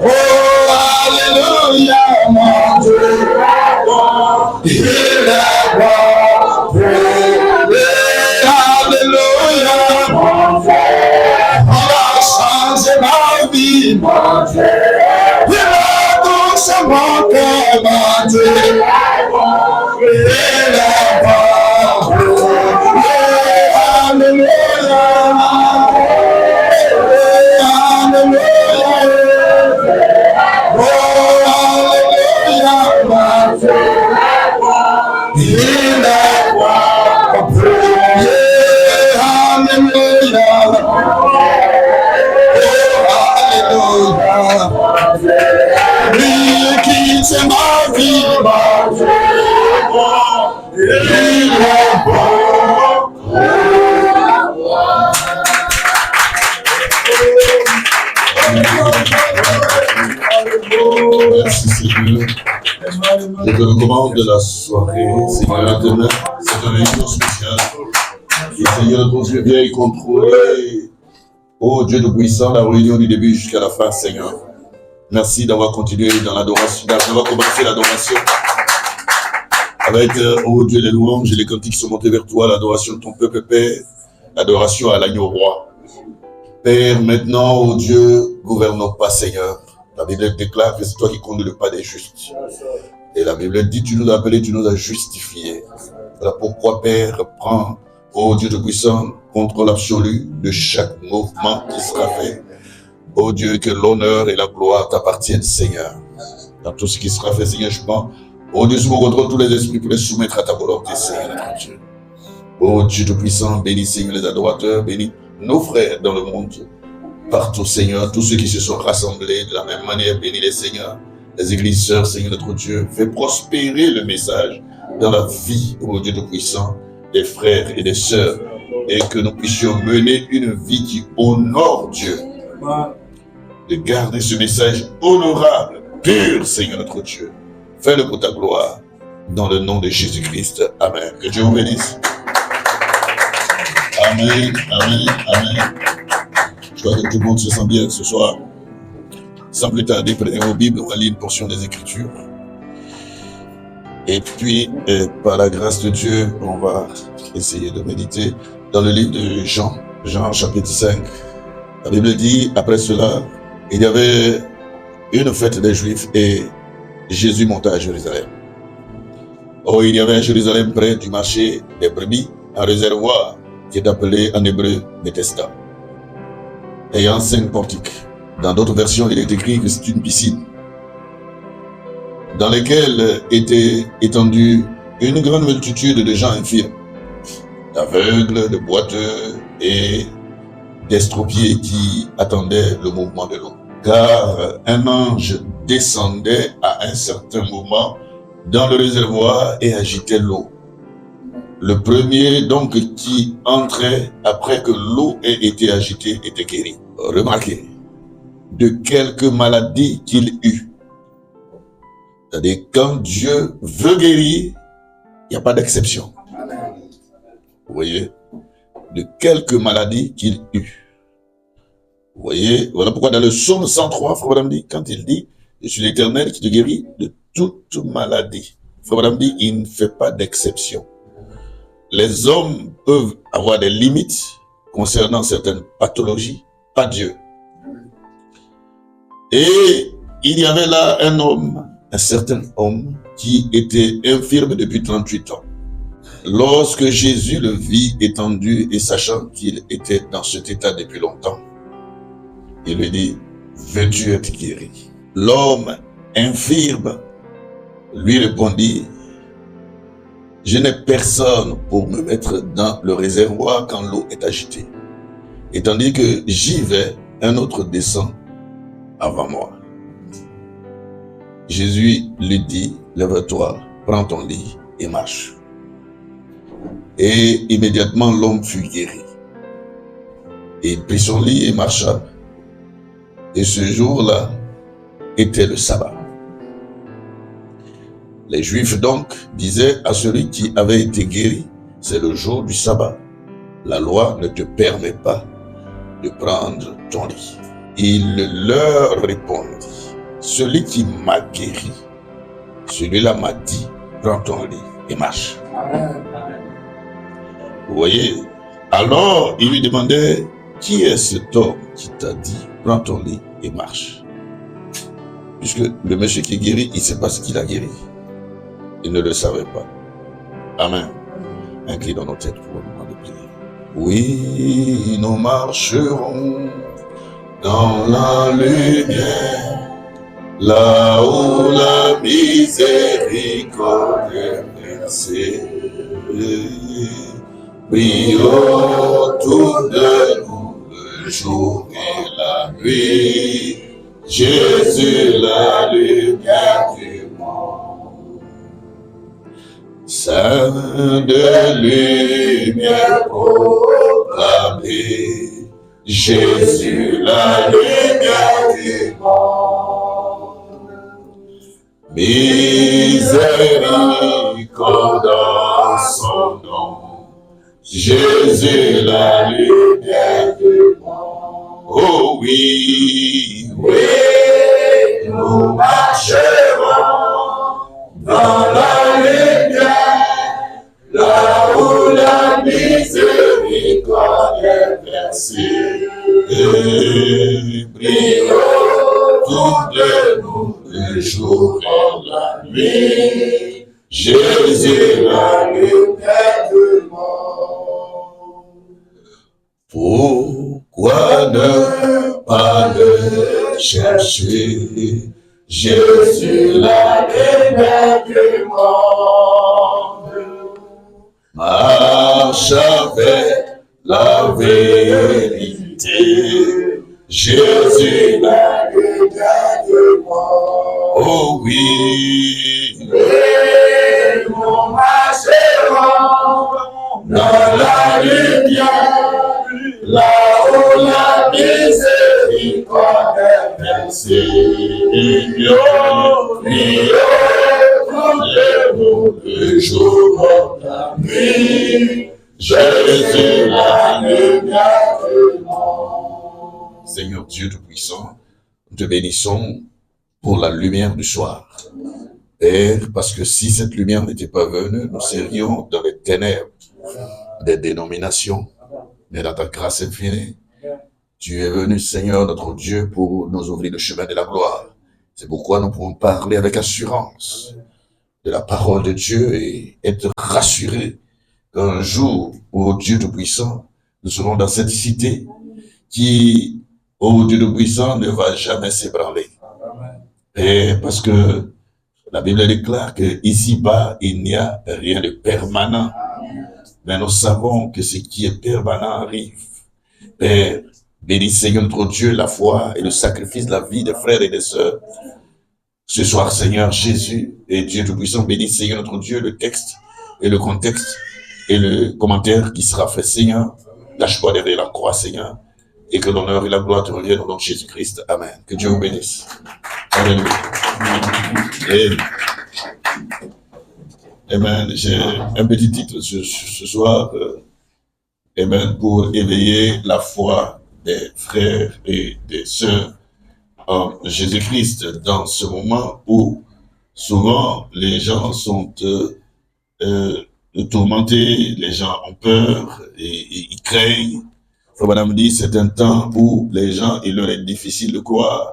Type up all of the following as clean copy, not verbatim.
Oh, alléluia, mon Dieu est bon. Il est bon. Alléluia, mon Dieu. Il a changé ma vie, mon Dieu. Il a touché mon cœur, mon Dieu. Il est bon. Alléluia. C'est ma vie, mon Dieu. Il est bon. Merci Seigneur. Je te recommande de la soirée, Seigneur, demain, c'est une réunion spéciale. Et Seigneur, ton Dieu vient contrôler, oh Dieu de puissant, la réunion du début jusqu'à la fin, Seigneur. Merci d'avoir continué dans l'adoration, d'avoir commencé l'adoration avec, oh Dieu, les louanges et les cantiques sont montés vers toi, l'adoration de ton peuple, Père, l'adoration à l'agneau roi. Père, maintenant, oh Dieu, gouvernons pas, Seigneur. La Bible déclare que c'est toi qui conduis le pas des justes. Et la Bible dit, tu nous as appelés, tu nous as justifiés. Voilà pourquoi, Père, prends, oh Dieu de puissant, contrôle absolu de chaque mouvement qui sera fait. Oh Dieu, que l'honneur et la gloire t'appartiennent, Seigneur. Dans tout ce qui sera fait, Seigneur, je prends, oh Dieu, sous mon contrôle, tous les esprits pour les soumettre à ta volonté, Seigneur, notre Dieu. Oh Dieu de puissant, bénis, Seigneur, les adorateurs, bénis nos frères dans le monde. Partout, Seigneur, tous ceux qui se sont rassemblés de la même manière, bénis les Seigneur, les églises sœurs, Seigneur, notre Dieu. Fais prospérer le message dans la vie, oh Dieu de puissant, des frères et des sœurs, et que nous puissions mener une vie qui honore Dieu. De garder ce message honorable, pur, Seigneur notre Dieu. Fais-le pour ta gloire, dans le nom de Jésus-Christ. Amen. Que Dieu vous bénisse. Amen, amen, amen. Je crois que tout le monde se sent bien ce soir. Sans plus tarder, prenez vos Bibles, on va lire une portion des Écritures. Et puis, par la grâce de Dieu, on va essayer de méditer dans le livre de Jean, Jean chapitre 5. La Bible dit, après cela, il y avait une fête des Juifs et Jésus monta à Jérusalem. Or, il y avait à Jérusalem, près du marché des brebis, un réservoir qui est appelé en hébreu Bethesda, ayant 5 portiques. Dans d'autres versions, il est écrit que c'est une piscine, dans lesquelles était étendue une grande multitude de gens infirmes, d'aveugles, de boiteux et d'estropiés qui attendaient le mouvement de l'eau. Car un ange descendait à un certain moment dans le réservoir et agitait l'eau. Le premier donc qui entrait après que l'eau ait été agitée était guéri. Remarquez, de quelque maladie qu'il eut. C'est-à-dire, quand Dieu veut guérir, il n'y a pas d'exception. Vous voyez, de quelque maladie qu'il eut. Vous voyez, voilà pourquoi dans le psaume 103, Frère Madame dit, quand il dit, je suis l'Éternel qui te guérit de toute maladie. Frère Madame dit, il ne fait pas d'exception. Les hommes peuvent avoir des limites concernant certaines pathologies, pas Dieu. Et il y avait là un certain homme qui était infirme depuis 38 ans. Lorsque Jésus le vit étendu et sachant qu'il était dans cet état depuis longtemps, il lui dit, veux-tu être guéri? L'homme infirme lui répondit, je n'ai personne pour me mettre dans le réservoir quand l'eau est agitée. Et tandis que j'y vais, un autre descend avant moi. Jésus lui dit, lève-toi, prends ton lit et marche. Et immédiatement l'homme fut guéri. Et il prit son lit et marcha. Et ce jour-là était le sabbat. Les Juifs donc disaient à celui qui avait été guéri, c'est le jour du sabbat. La loi ne te permet pas de prendre ton lit. Il leur répondit, celui qui m'a guéri, celui-là m'a dit, prends ton lit et marche. Vous voyez? Alors, il lui demandait, qui est cet homme qui t'a dit, prends ton lit et marche? Puisque le monsieur qui est guéri, il ne sait pas ce qu'il a guéri. Il ne le savait pas. Amen. Inclinons nos têtes pour le moment de prière. Oui, nous marcherons dans la lumière, là où la miséricorde est versée. Brillons autour de nous le jour et la nuit. Jésus, la lumière du monde. Saint de lumière proclamée. Jésus, la lumière du monde. Miséricorde en son nom. Jésus, la lumière du monde. Oh oui, oui, nous marcherons dans la lumière, là où la miséricorde est versée. Et brillons autour de nous le jour et la nuit. Jésus, la lumière du monde. Pourquoi ne pas le chercher? Jésus, la lumière du monde. Marche avec la vérité. Jésus, la lumière du monde. Oh oui, et nous marcherons dans la lumière, là où la miséricorde est versée. Prions le jour et la nuit. Jésus, la lumière du monde. Seigneur Dieu Tout-Puissant, nous te bénissons pour la lumière du soir. Père, parce que si cette lumière n'était pas venue, nous serions dans les ténèbres des dénominations. Mais dans ta grâce infinie, tu es venu, Seigneur, notre Dieu, pour nous ouvrir le chemin de la gloire. C'est pourquoi nous pouvons parler avec assurance de la parole de Dieu et être rassurés qu'un jour, ô Dieu Tout-Puissant, nous serons dans cette cité qui, ô Dieu Tout-Puissant, ne va jamais s'ébranler. Et parce que la Bible déclare qu'ici-bas, il n'y a rien de permanent. Mais nous savons que ce qui est permanent arrive. Père, bénis Seigneur notre Dieu la foi et le sacrifice de la vie des frères et des sœurs. Ce soir, Seigneur Jésus et Dieu Tout-Puissant, bénis Seigneur notre Dieu le texte et le contexte et le commentaire qui sera fait, Seigneur. Lâche-toi derrière la croix, Seigneur, et que l'honneur et la gloire te reviennent au nom de Jésus-Christ. Amen. Que Dieu vous bénisse. Alléluia. Amen. J'ai un petit titre ce soir, amen, pour éveiller la foi des frères et des sœurs en Jésus-Christ dans ce moment où souvent les gens sont tourmentés, les gens ont peur et ils craignent. Madame dit, c'est un temps où les gens, il leur est difficile de croire,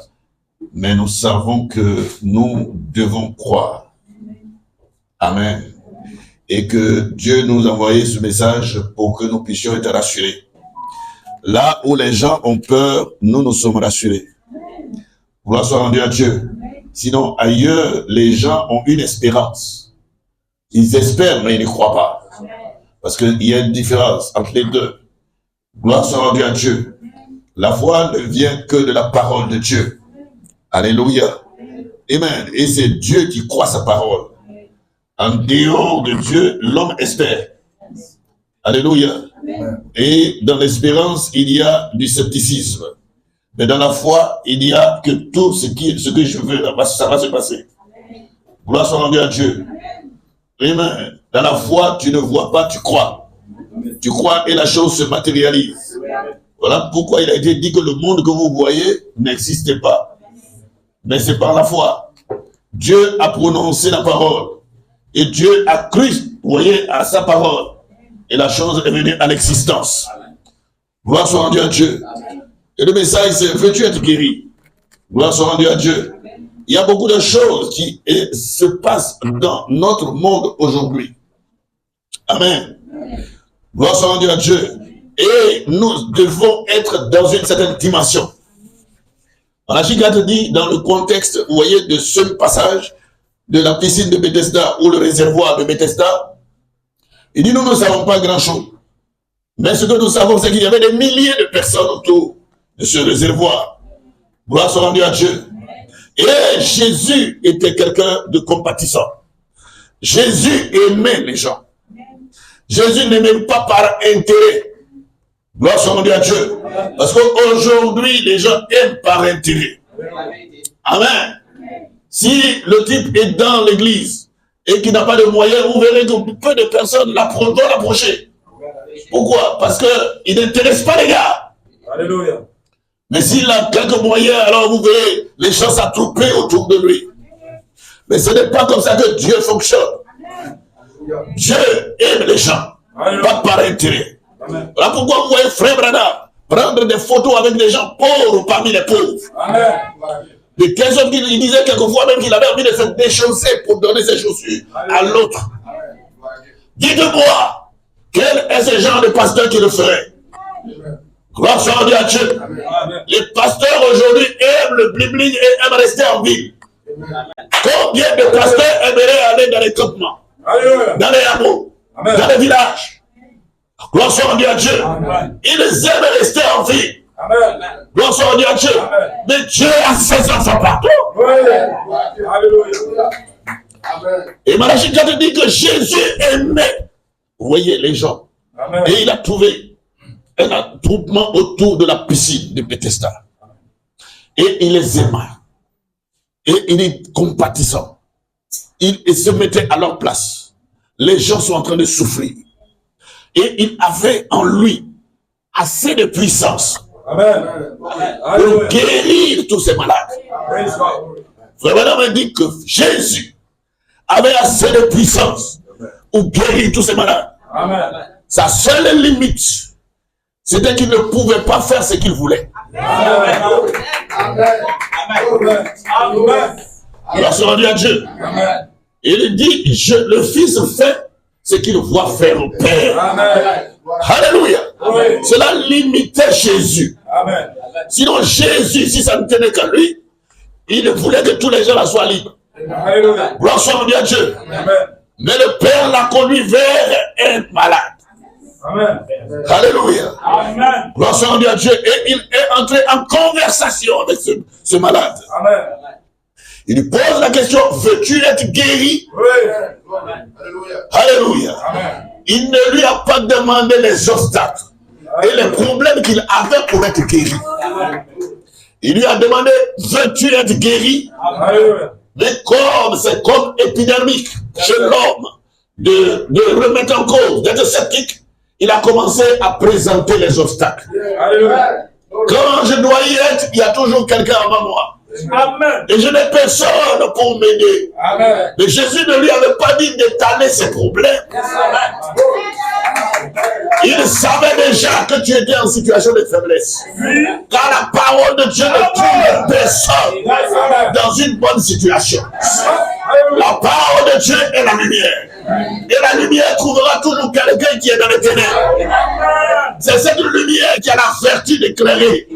mais nous savons que nous devons croire. Amen. Et que Dieu nous a envoyé ce message pour que nous puissions être rassurés. Là où les gens ont peur, nous sommes rassurés. Gloire soit rendue à Dieu. Sinon, ailleurs, les gens ont une espérance. Ils espèrent, mais ils ne croient pas. Parce qu'il y a une différence entre les deux. Gloire soit rendue à Dieu. La foi ne vient que de la parole de Dieu. Alléluia. Amen. Et c'est Dieu qui croit sa parole. En dehors de Dieu, l'homme espère. Alléluia. Et dans l'espérance, il y a du scepticisme. Mais dans la foi, il n'y a que tout ce que je veux, ça va se passer. Gloire soit rendue à Dieu. Amen. Dans la foi, tu ne vois pas, tu crois. Tu crois et la chose se matérialise. Voilà pourquoi il a été dit que le monde que vous voyez n'existait pas. Mais c'est par la foi. Dieu a prononcé la parole. Et Dieu a cru, vous voyez, à sa parole. Et la chose est venue à l'existence. Gloire soit rendue à Dieu. Et le message, c'est: veux-tu être guéri? Gloire soit rendue à Dieu. Il y a beaucoup de choses qui se passent dans notre monde aujourd'hui. Amen. Gloire soit rendue à Dieu. Et nous devons être dans une certaine dimension. Malachie 4 dit, dans le contexte, vous voyez, de ce passage de la piscine de Bethesda ou le réservoir de Bethesda, il dit: nous ne savons pas grand-chose. Mais ce que nous savons, c'est qu'il y avait des milliers de personnes autour de ce réservoir. Gloire soit rendue à Dieu. Et Jésus était quelqu'un de compatissant. Jésus aimait les gens. Jésus n'aimait pas par intérêt. Gloire soit rendue à Dieu. Parce qu'aujourd'hui, les gens aiment par intérêt. Amen. Si le type est dans l'église et qu'il n'a pas de moyens, vous verrez que peu de personnes vont l'approcher. Pourquoi? Parce qu'il n'intéresse pas les gars. Alléluia. Mais s'il a quelques moyens, alors vous verrez les gens s'attrouper autour de lui. Mais ce n'est pas comme ça que Dieu fonctionne. Dieu aime les gens, pas par intérêt. Voilà pourquoi vous voyez Frère Branham prendre des photos avec des gens pauvres parmi les pauvres. De quelles hommes il disait quelquefois même qu'il avait envie de se déchausser pour donner ses chaussures à l'autre. Dites-moi, quel est ce genre de pasteur qui le ferait? Gloire soit rendue à Dieu. Les pasteurs aujourd'hui aiment le bling-bling et aiment rester en ville. Combien de pasteurs aimeraient aller dans les campements, dans les hameaux, dans les villages? Gloire soit rendue à Dieu. Ils aiment rester en ville. Gloire soit rendue à Dieu. Mais Dieu a ses enfants partout. Et Malachie 4 dit que Jésus aimait, vous voyez, les gens. Et il a trouvé un attroupement autour de la piscine de Bethesda. Et il les aima. Et il est compatissant. Il se mettait à leur place. Les gens sont en train de souffrir. Et il avait en lui assez de puissance pour guérir tous ces malades. Frère Madame dit que Jésus avait assez de puissance pour guérir tous ces malades. Sa seule limite, c'était qu'il ne pouvait pas faire ce qu'il voulait. Alors, c'est rendu à Dieu. Il dit, le Fils fait ce qu'il voit faire au Père. Alléluia. Cela limitait Jésus. Sinon, Jésus, si ça ne tenait qu'à lui, il voulait que tous les gens là soient libres. Gloire soit rendue à Dieu. Mais le Père l'a conduit vers un malade. Amen. Alléluia. Amen. Gloire soit rendue à Dieu. Et il est entré en conversation avec ce malade. Amen. Il lui pose la question: veux-tu être guéri? Oui. Alléluia. Amen. Il ne lui a pas demandé les obstacles et les problèmes qu'il avait pour être guéri. Amen. Il lui a demandé: veux-tu être guéri? Alléluia. Mais comme c'est comme épidermique chez l'homme de remettre en cause, d'être sceptique, il a commencé à présenter les obstacles. Quand je dois y être, il y a toujours quelqu'un avant moi. Amen. Et je n'ai personne pour m'aider. Mais Jésus ne lui avait pas dit d'étaler ses problèmes. Il savait déjà que tu étais en situation de faiblesse. Car la parole de Dieu ne trouve personne dans une bonne situation. La parole de Dieu est la lumière. Et la lumière trouvera toujours quelqu'un qui est dans les ténèbres. C'est cette lumière qui a la vertu d'éclairer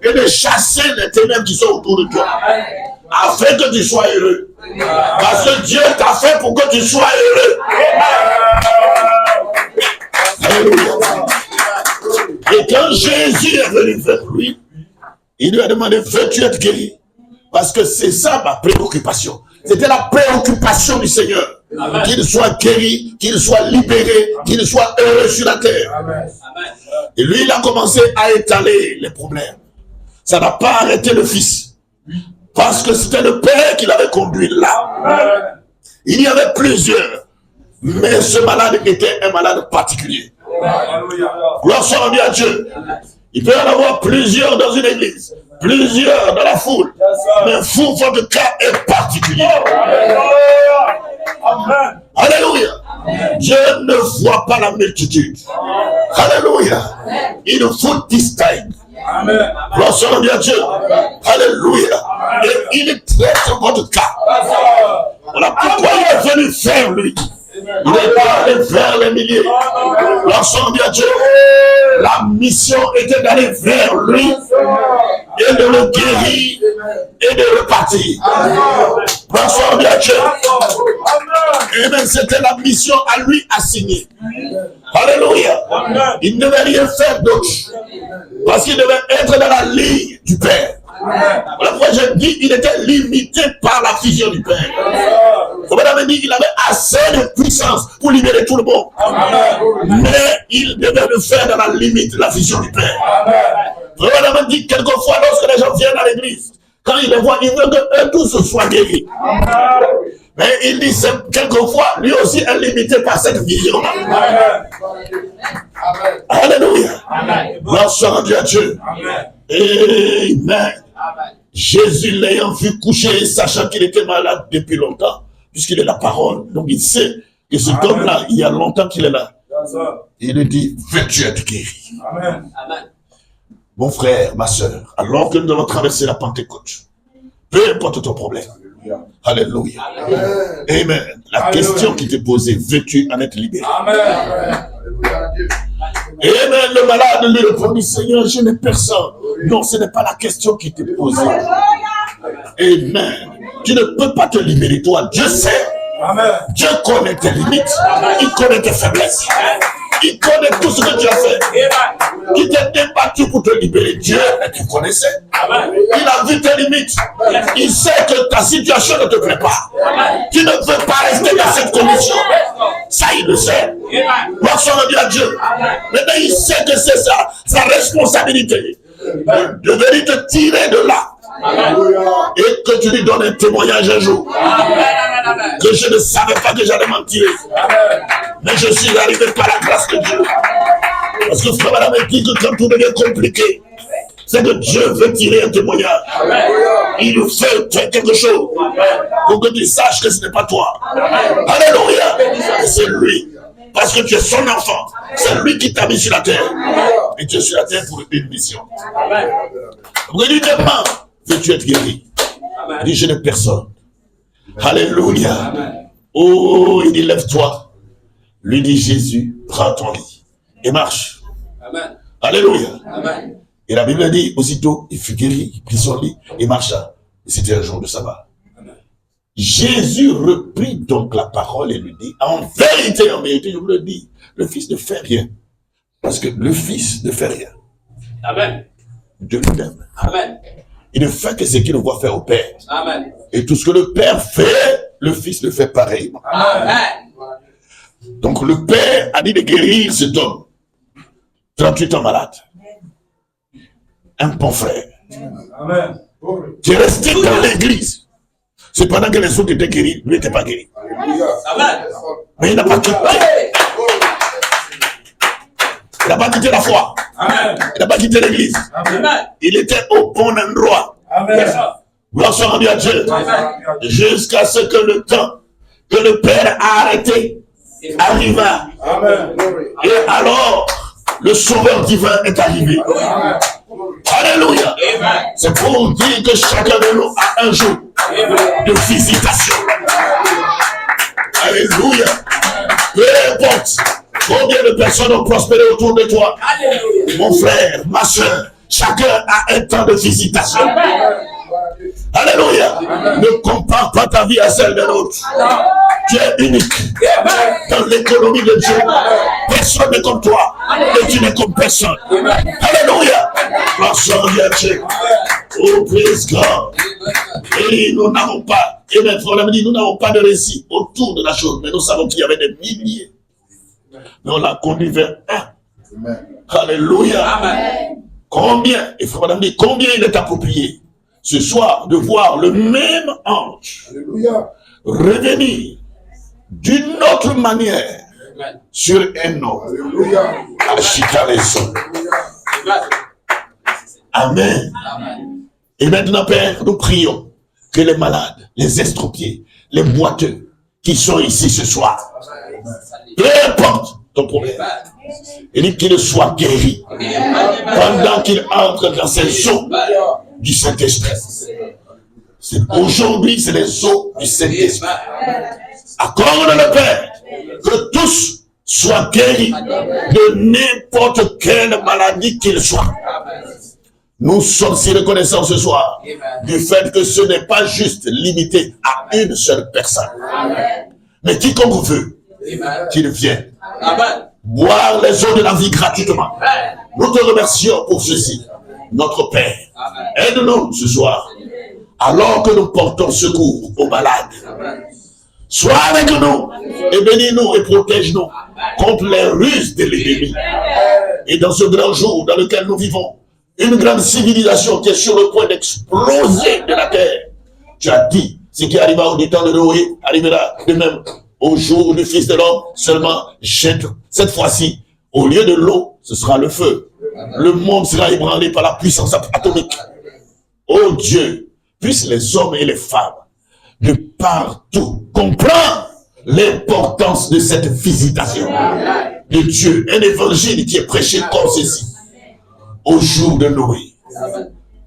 et de chasser les ténèbres qui sont autour de toi, afin que tu sois heureux. Parce que Dieu t'a fait pour que tu sois heureux. Alléluia. Et quand Jésus est venu vers lui, il lui a demandé: veux-tu être guéri? Parce que c'est ça ma préoccupation. C'était la préoccupation du Seigneur. Qu'il soit guéri, qu'il soit libéré, qu'il soit heureux sur la terre. Amen. Et lui, il a commencé à étaler les problèmes. Ça n'a pas arrêté le Fils. Parce que c'était le Père qui l'avait conduit là. Amen. Il y avait plusieurs. Mais ce malade était un malade particulier. Gloire soit rendue à Dieu. Il peut y en avoir plusieurs dans une église, plusieurs dans la foule, mais vous, votre cas est particulier. Alléluia. Dieu ne voit pas la multitude. Alléluia. Il faut distinguer. Gloire à Dieu. Alléluia. Et il traite votre cas. Voilà pourquoi il est venu faire lui. Il est pas allé vers les milliers. L'ensemble de Dieu, la mission était d'aller vers lui et de le guérir et de repartir. L'ensemble de Dieu. Et même c'était la mission à lui assignée. Alléluia. Il ne devait rien faire d'autre. Parce qu'il devait être dans la ligne du Père. Voilà pourquoi je dis qu'il était limité par la vision du Père. Comme on avait dit, il avait assez de puissance pour libérer tout le monde. Mais il devait le faire dans la limite de la vision du Père. On avait dit quelquefois, lorsque les gens viennent à l'église, quand ils les voient, ils veulent qu'eux tous soient guéris. Mais il dit, quelquefois, lui aussi est limité par cette vision. Alléluia. Gloire à Dieu. Amen. Jésus l'ayant vu coucher, sachant qu'il était malade depuis longtemps, puisqu'il est la parole, donc il sait que cet homme-là, il y a longtemps qu'il est là. Il lui dit, veux-tu être guéri? Amen. Mon frère, ma soeur, alors que nous allons traverser la Pentecôte, peu importe ton problème. Alléluia. Amen. La question qui t'est posée, veux-tu en être libéré? Amen. Amen. Le malade lui répondit, Seigneur, je n'ai personne. Non, ce n'est pas la question qui t'est posée. Amen. Tu ne peux pas te libérer, toi. Dieu sait. Dieu connaît tes limites. Il connaît tes faiblesses. Il connaît tout ce que tu as fait. Il t'a débattu pour te libérer. Dieu, tu connaissais. Il a vu tes limites. Il sait que ta situation ne te plaît pas. Tu ne veux pas rester dans cette condition. Ça, il le sait. Gloire à Dieu. Maintenant, il sait que c'est ça, sa responsabilité. De venir te tirer de là. Et que tu lui donnes un témoignage un jour. Que je ne savais pas que j'allais m'en tirer. Mais je suis arrivé par la grâce de Dieu. Parce que frère madame dit que quand tout devient compliqué, c'est que Dieu veut tirer un témoignage. Il nous fait quelque chose pour que tu saches que ce n'est pas toi. Alléluia. C'est lui. Parce que tu es son enfant. C'est lui qui t'a mis sur la terre. Et tu es sur la terre pour une mission. Vous lui demandez, veux-tu être guéri? Il dit, je n'ai personne. Alléluia. Oh, il dit, lève-toi. Lui dit Jésus, prends ton lit et marche. Amen. Alléluia. Amen. Et la Bible dit, aussitôt, il fut guéri, il prit son lit et marcha. Et c'était un jour de sabbat. Amen. Jésus reprit donc la parole et lui dit, en vérité, je vous le dis, le Fils ne fait rien. Parce que le Fils ne fait rien. Amen. De lui-même. Amen. Il ne fait que ce qu'il voit faire au Père. Amen. Et tout ce que le Père fait, le Fils le fait pareillement. Amen. Donc le Père a dit de guérir cet homme. 38 ans malade. Un bon frère. Amen. Qui est resté dans l'église. C'est pendant que les autres étaient guéris, lui n'était pas guéri. Amen. Mais il n'a pas quitté. Il n'a pas quitté la foi. Amen. Il n'a pas quitté l'église. Il était au bon endroit. Amen. Gloire à Dieu. Jusqu'à ce que le temps que le Père a arrêté arriva. Amen. Et alors, le Sauveur divin est arrivé. Amen. Alléluia. C'est pour dire que chacun de nous a un jour de visitation. Alléluia. Peu importe combien de personnes ont prospéré autour de toi. Alléluia. Mon frère, ma soeur, chacun a un temps de visitation. Amen. Alléluia. Ne compare pas ta vie à celle de l'autre. Tu es unique dans l'économie de Dieu. Personne n'est comme toi. Et tu n'es comme personne. Alléluia. Gloire à Dieu. Oh, praise God. Et nous n'avons pas, et même problème dit, nous n'avons pas de récit autour de la chose, mais nous savons qu'il y avait des milliers. Mais on l'a conduit vers un. Alléluia. Amen. Combien, et frère madame dit, combien il est approprié ce soir de voir le même ange revenir d'une autre manière sur un homme. Agita les hommes. Amen. Et maintenant, Père, nous prions que les malades, les estropiés, les boiteux qui sont ici ce soir, peu importe ton problème, et qu'il soit guéri pendant qu'il entre dans ces eaux du Saint-Esprit. Aujourd'hui, c'est les eaux du Saint-Esprit. Accorde le Père que tous soient guéris de n'importe quelle maladie qu'il soit. Nous sommes si reconnaissants ce soir du fait que ce n'est pas juste limité à une seule personne. Mais quiconque veut qu'il vienne boire les eaux de la vie gratuitement. Nous te remercions pour ceci. Notre Père, aide-nous ce soir, alors que nous portons secours aux malades. Sois avec nous et bénis-nous et protège-nous contre les ruses de l'ennemi. Et dans ce grand jour dans lequel nous vivons, une grande civilisation qui est sur le point d'exploser de la terre. Tu as dit, ce qui arriva au temps de Noé arrivera de même au jour du Fils de l'homme, seulement cette fois-ci, au lieu de l'eau, ce sera le feu. Le monde sera ébranlé par la puissance atomique. Oh Dieu, puissent les hommes et les femmes de partout comprendre l'importance de cette visitation de Dieu. Un évangile qui est prêché comme ceci au jour de Noé.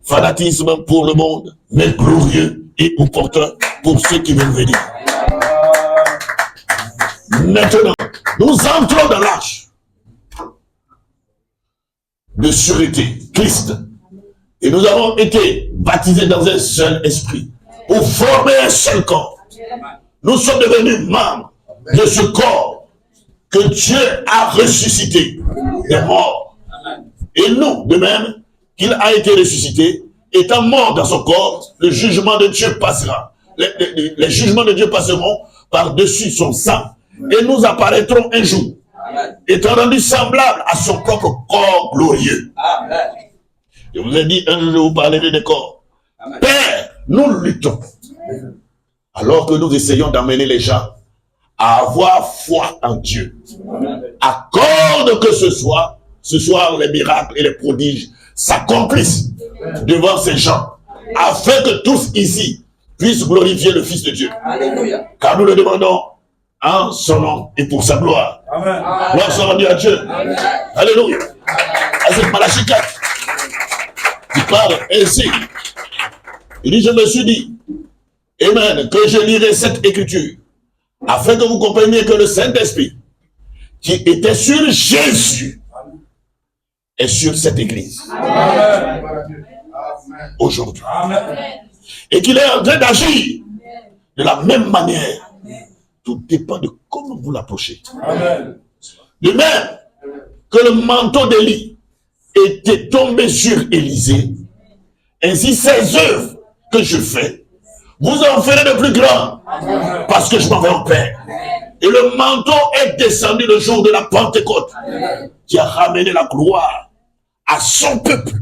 Fanatisme pour le monde, mais glorieux et opportun pour ceux qui veulent venir. Maintenant, nous entrons dans l'arche de sûreté, Christ. Et nous avons été baptisés dans un seul esprit pour former un seul corps. Nous sommes devenus membres de ce corps que Dieu a ressuscité des morts. Et nous, de même qu'il a été ressuscité, étant mort dans son corps, le jugement de Dieu passera. Les jugements de Dieu passeront par-dessus son sang. Et nous apparaîtrons un jour, étant rendus semblables à son propre corps glorieux. Je vous ai dit, un jour je vous parlerai des corps. Père, nous luttons. Alors que nous essayons d'amener les gens à avoir foi en Dieu. Accorde que ce soir, les miracles et les prodiges s'accomplissent devant ces gens, afin que tous ici puissent glorifier le Fils de Dieu. Alléluia. Car nous le demandons en son nom et pour sa gloire. Amen. Gloire soit rendue à Dieu. Amen. Alléluia. À cette Malachie 4, qui parle ainsi. Il dit, je me suis dit, amen, que je lirai cette écriture, afin que vous compreniez que le Saint-Esprit, qui était sur Jésus, est sur cette église. Aujourd'hui. Et qu'il est en train d'agir de la même manière. Tout dépend de comment vous l'approchez. De même que le manteau d'Élie était tombé sur Élisée, ainsi ces œuvres que je fais, vous en ferez de plus grands, parce que je m'en vais au Père. Et le manteau est descendu le jour de la Pentecôte, qui a ramené la gloire à son peuple.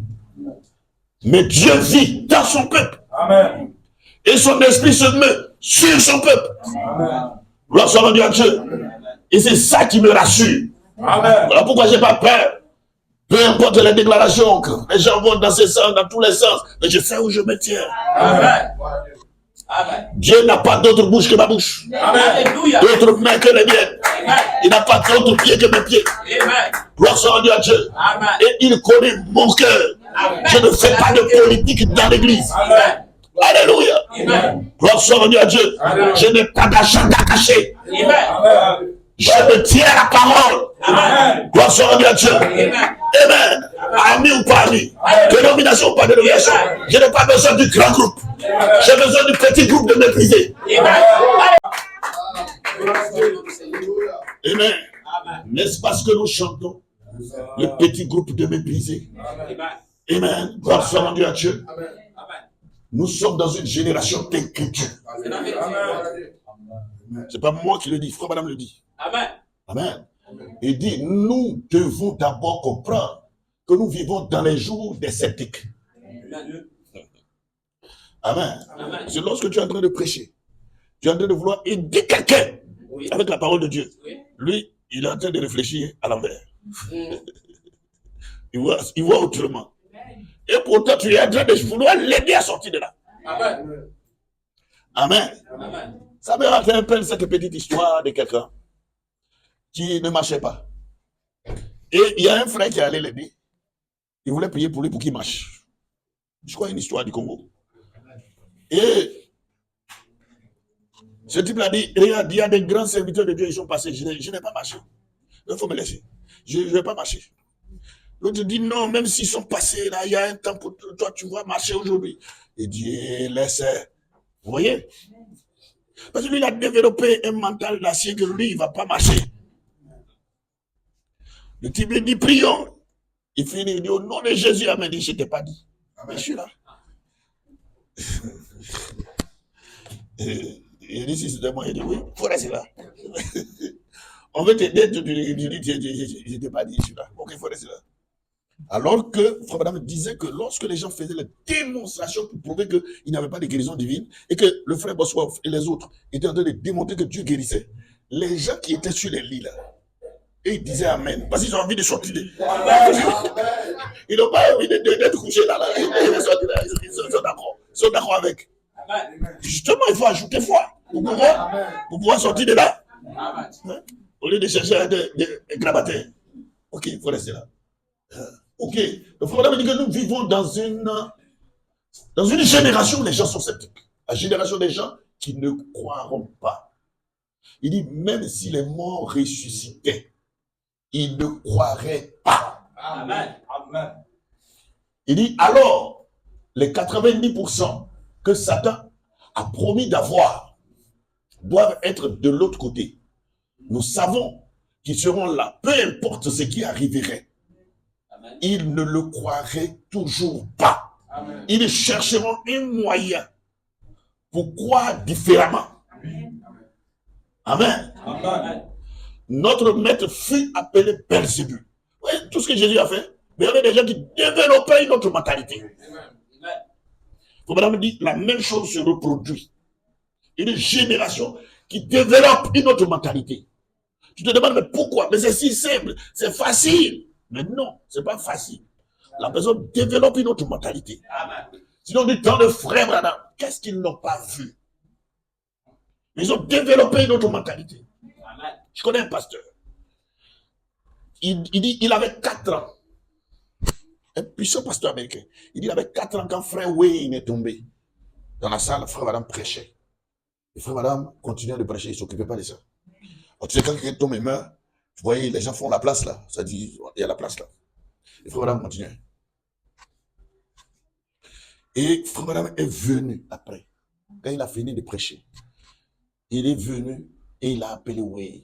Mais Dieu vit dans son peuple. Amen. Et son esprit se met sur son peuple. Gloire soit rendue à Dieu. Et c'est ça qui me rassure. Amen. Voilà pourquoi je n'ai pas peur. Peu importe les déclarations que les gens vont dans ces sens, dans tous les sens, mais je sais où je me tiens. Amen. Amen. Dieu n'a pas d'autre bouche que ma bouche. D'autres mains que les miennes. Amen. Il n'a pas d'autres pieds que mes pieds. Amen. Gloire soit rendue à Dieu. Amen. Et il connaît mon cœur. Amen. Je ne fais pas de politique dans l'église. Amen. Alléluia. Amen. Gloire soit rendue à Dieu. Amen. Je n'ai pas d'agenda caché. Amen. Je me tiens à la parole. Amen. Gloire soit rendue à Dieu. Amen. Amen. Ami ou pas ami, dénomination ou pas dénomination, je n'ai pas besoin du grand groupe. J'ai besoin du petit groupe de méprisés. Amen. N'est-ce pas ce que nous chantons? Le petit groupe de méprisés. Amen. Gloire soit rendue à Dieu. Nous sommes dans une génération d'inquiétude. C'est pas moi qui le dis, frère madame le dit. Amen. Amen. Il dit, nous devons d'abord comprendre que nous vivons dans les jours des sceptiques. Amen. C'est lorsque tu es en train de prêcher, tu es en train de vouloir aider quelqu'un avec la parole de Dieu. Lui, il est en train de réfléchir à l'envers. Il voit autrement. Et pourtant, tu es en train de vouloir l'aider à sortir de là. Amen. Amen. Amen. Ça me rappelle cette petite histoire de quelqu'un qui ne marchait pas. Et il y a un frère qui allait l'aider. Il voulait prier pour lui pour qu'il marche. Je crois une histoire du Congo. Et ce type l'a dit, regarde, il y a des grands serviteurs de Dieu, ils sont passés, je n'ai pas marché. Il faut me laisser. Je ne vais pas marcher. L'autre dit non, même s'ils sont passés là, il y a un temps pour toi, tu vas marcher aujourd'hui. Il dit, laisse. Vous voyez? Parce que lui, il a développé un mental d'acier que lui, il ne va pas marcher. Le type lui dit, prions. Il finit, il dit, au nom de Jésus, Amen. Il dit, je ne t'ai pas dit. Mais je suis là. Il dit, si c'était moi, il dit, oui, il faut rester là. On veut t'aider, tu dis, je ne t'ai pas dit, je suis là. Ok, il faut rester là. Alors que Frère Madame disait que lorsque les gens faisaient la démonstration pour prouver qu'il n'y avait pas de guérison divine et que le frère Bossuet et les autres étaient en train de démontrer que Dieu guérissait, les gens qui étaient sur les lits là, et ils disaient Amen, parce qu'ils ont envie de sortir. Ils n'ont pas envie d'être couchés là. Ils sont d'accord avec. Justement, il faut ajouter foi pour pouvoir sortir de là. Hein? Au lieu de chercher des grabataires. Ok, il faut rester là. Ok. Le problème est que nous vivons dans une génération où les gens sont sceptiques. La génération des gens qui ne croiront pas. Il dit, même si les morts ressuscitaient, ils ne croiraient pas. Amen. Amen. Il dit, alors, les 90% que Satan a promis d'avoir doivent être de l'autre côté. Nous savons qu'ils seront là, peu importe ce qui arriverait. Amen. Ils ne le croiraient toujours pas. Amen. Ils chercheront un moyen pour croire différemment. Amen. Amen. Notre maître fut appelé Belzébul. Oui, tout ce que Jésus a fait, mais il y avait des gens qui développaient une autre mentalité. Madame dit, la même chose se reproduit. Une génération qui développe une autre mentalité. Tu te demandes, mais pourquoi? Mais c'est si simple, c'est facile. Mais non, c'est pas facile. La personne développe une autre mentalité. Sinon, du temps de frère Branham, qu'est-ce qu'ils n'ont pas vu? Ils ont développé une autre mentalité. Je connais un pasteur. Il dit, il avait 4 ans. Un puissant pasteur américain. Il dit, il avait 4 ans quand frère Wayne est tombé. Dans la salle, frère Madame prêchait. Et frère Madame continuait de prêcher, il ne s'occupait pas de ça. Alors, tu sais, quand quelqu'un tombe et meurt, vous voyez, les gens font la place là. Ça dit, il y a la place là. Et frère Madame continuait. Et frère Madame est venu après. Quand il a fini de prêcher, il est venu et il a appelé Wayne.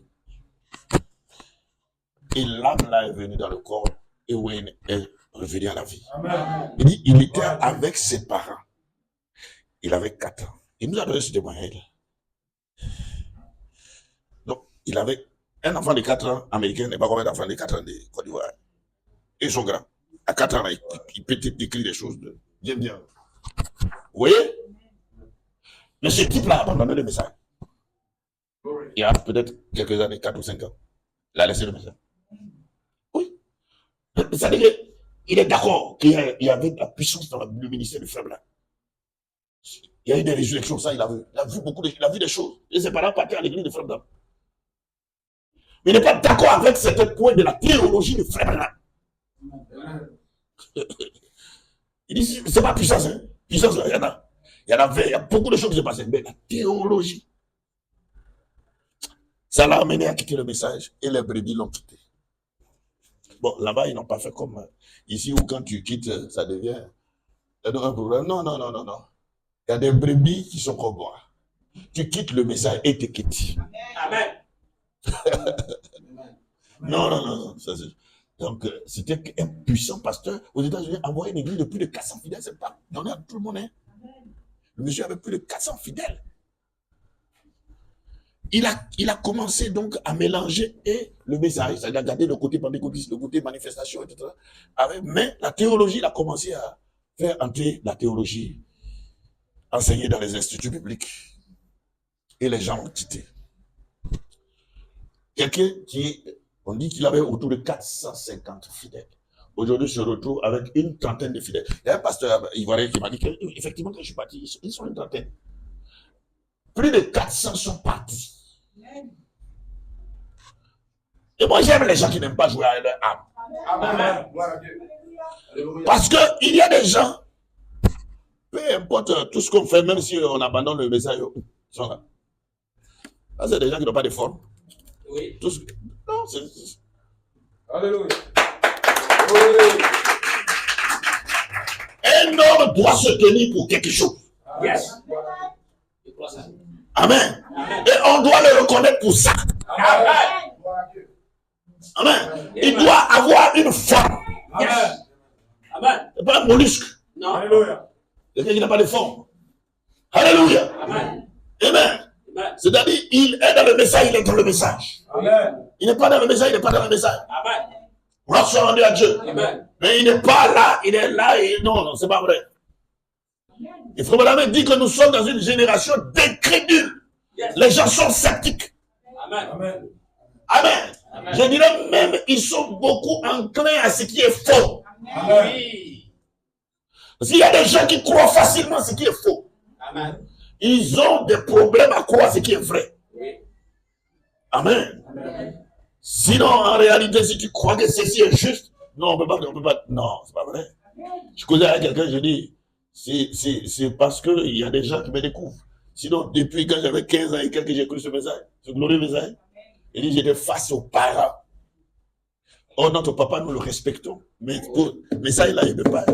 Et l'âme là est venue dans le corps et Wayne est revenu à la vie. Amen. Il dit, il était avec ses parents. Il avait 4 ans. Il nous a donné ce témoignage. Donc, il avait un enfant de 4 ans américain, n'est pas combien d'enfants de 4 ans de Côte d'Ivoire. Et ils sont grands. À 4 ans, il peut décrire des choses de bien, bien. Vous voyez? Mais ce type-là a abandonné le message. Il y a peut-être quelques années, 4 ou 5 ans. Il a laissé le message. Oui. Ça veut dire qu'il est d'accord qu'il y avait de la puissance dans le ministère du frère Blanc. Il y a eu des résurrections, ça, il a vu. Il a vu beaucoup il a vu des choses. Et ses parents partaient à l'église de frère Blanc. Mais il n'est pas d'accord avec certains points de la théologie de frère Blanc. Il dit, c'est pas puissance, hein. Puissance, il y en a. Il y a beaucoup de choses qui se passent. Mais la théologie, ça l'a amené à quitter le message et les brebis l'ont quitté. Bon, là-bas, ils n'ont pas fait comme ici où quand tu quittes, ça devient un problème. Non. Il y a des brebis qui sont comme moi. Tu quittes le message et te quittes. Amen. Non. Donc, c'était un puissant pasteur aux États-Unis, envoyé une église de plus de 400 fidèles. C'est pas donné à tout le monde. Hein. Le monsieur avait plus de 400 fidèles. Il a commencé donc à mélanger et le message. Il a gardé le côté pentecôtiste, le côté manifestation, etc. Mais la théologie, il a commencé à faire entrer la théologie enseignée dans les instituts publics. Et les gens ont quitté. Quelqu'un qui, on dit qu'il avait autour de 450 fidèles. aujourd'hui se retrouve avec une trentaine de fidèles. Il y a un pasteur ivoirien qui m'a dit qu'effectivement, quand je suis parti, ils sont une trentaine. Plus de 400 sont partis. Et moi, j'aime les gens qui n'aiment pas jouer à leur âme. Amen. Parce qu'il y a des gens, peu importe tout ce qu'on fait, même si on abandonne le message, ils sont là. Là, c'est des gens qui n'ont pas de forme. Oui. Tout ce... Non, c'est... Alléluia. Un homme doit se tenir pour quelque chose. Yes. Amen. Et on doit le reconnaître pour ça. Amen. Amen. Il doit avoir une forme. Amen. Amen. C'est pas un mollusque. Non. Alléluia. Quelqu'un qui n'a pas de forme. Alléluia. Amen. Amen. C'est-à-dire, il est dans le message, il est dans le message. Amen. Il n'est pas dans le message, il n'est pas dans le message. Amen. On soit rendu à Dieu. Amen. Mais il n'est pas là, il est là et non, c'est pas vrai. Il faut même dire que nous sommes dans une génération d'incrédules. Yes. Les gens sont sceptiques. Amen. Amen. Amen. Amen. Je dirais même, ils sont beaucoup enclins à ce qui est faux. Amen. Parce qu'il y a des gens qui croient facilement ce qui est faux. Amen. Ils ont des problèmes à croire ce qui est vrai. Oui. Amen. Amen. Sinon, en réalité, si tu crois que ceci est juste, non, on peut pas. Non, c'est pas vrai. Je causais avec quelqu'un, je dis, c'est parce qu'il y a des gens qui me découvrent. Sinon, depuis quand j'avais 15 ans et quelques, j'ai cru ce message, ce glorieux message. Il dit, j'étais face aux parents. Oh, notre papa, nous le respectons. Mais pour le message là, il ne peut pas.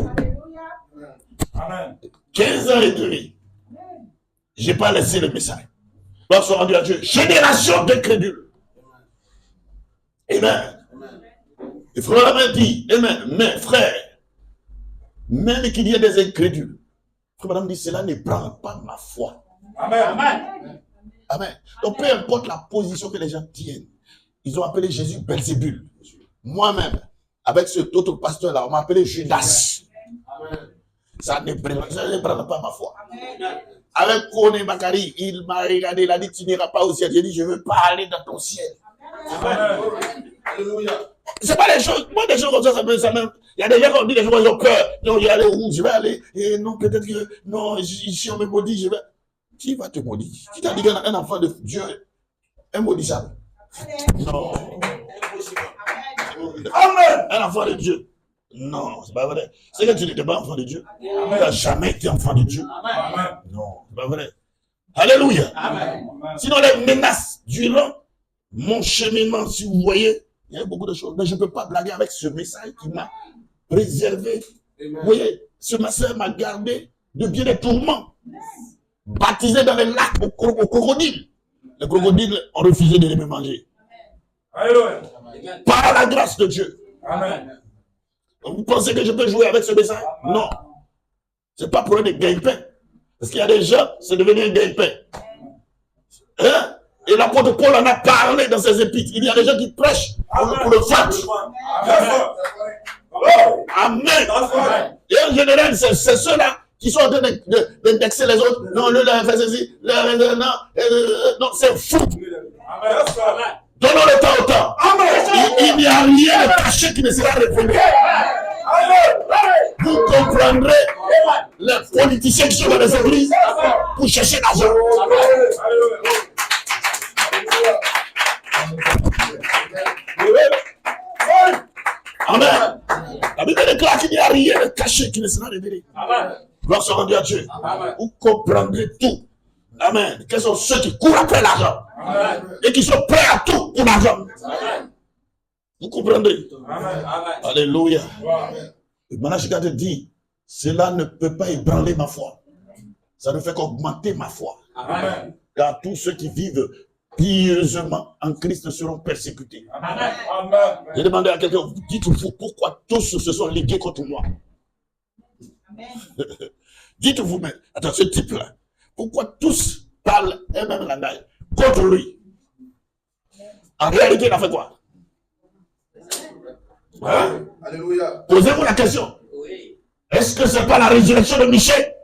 Amen. 15 ans et demi. Je n'ai pas laissé le message. Nous sommes rendus à Dieu. Génération d'incrédules. Amen. Il faut vraiment dire, amen. Mais frère, même qu'il y ait des incrédules, frère madame dit, cela ne prend pas ma foi. Amen. Amen. Amen. Donc peu importe la position que les gens tiennent, ils ont appelé Jésus Belzébul. Moi-même, avec ce autre pasteur-là, on m'a appelé Judas. Amen. Ça ne prend pas ma foi. Amen. Avec Kone Bakari, il m'a regardé, il a dit, tu n'iras pas au ciel. J'ai dit, je ne veux pas aller dans ton ciel. Amen. Alléluia. C'est pas des choses, moi des choses comme ça même. Il y a des gens qui ont dit des choses, ils ont peur. Non, je vais aller où? Je vais aller. Et non, peut-être que, non, ici on me maudit, je vais. Qui va te maudire? Qui t'a dit qu'un enfant de Dieu est maudissable? Non. Amen. Un enfant de Dieu. Non, c'est pas vrai. C'est que tu n'étais pas enfant de Dieu. Tu n'as jamais été enfant de Dieu. Amen. Non, c'est pas vrai. Alléluia. Amen. Sinon, les menaces durant mon cheminement, si vous voyez, il y a beaucoup de choses. Mais je ne peux pas blaguer avec ce message qui m'a préservé. Vous voyez, ce message m'a gardé de bien des tourments. Baptisé dans les lacs aux crocodiles. Les crocodiles ont refusé de me manger. Alléluia. Par la grâce de Dieu. Amen. Vous pensez que je peux jouer avec ce message? Non. Ce n'est pas pour des gagne-pain. Parce qu'il y a des gens, c'est devenu un gagne-pain. Hein? Et l'apôtre Paul en a parlé dans ses épîtres. Il y a des gens qui prêchent pour le fait. Amen. Et en général, c'est ceux-là qui sont en train d'indexer les autres. Non, lui, là, fait ceci. Non, c'est fou. Amen. Donnons le temps au temps. Il n'y a rien de caché qui ne sera révélé. Vous comprendrez les politiciens qui sont dans les églises pour chercher l'argent. Amen. La Bible déclare qu'il n'y a rien de caché qui ne sera révélé. Gloire soit rendue à Dieu. Vous comprendrez tout. Amen. Quels sont ceux qui courent après l'argent et qui sont prêts à tout pour l'argent. Vous comprendrez? Alléluia. Maintenant, je te dis, cela ne peut pas ébranler ma foi. Ça ne fait qu'augmenter ma foi. Amen. Car tous ceux qui vivent pieusement en Christ seront persécutés. Amen. J'ai demandé à quelqu'un, dites-vous pourquoi tous se sont ligués contre moi. Dites-vous, mais attends, ce type-là, pourquoi tous parlent un même langage contre lui? En réalité, il a fait quoi? Hein? Alléluia. Posez-vous la question. Oui. Est-ce que ce n'est pas la résurrection de Michel?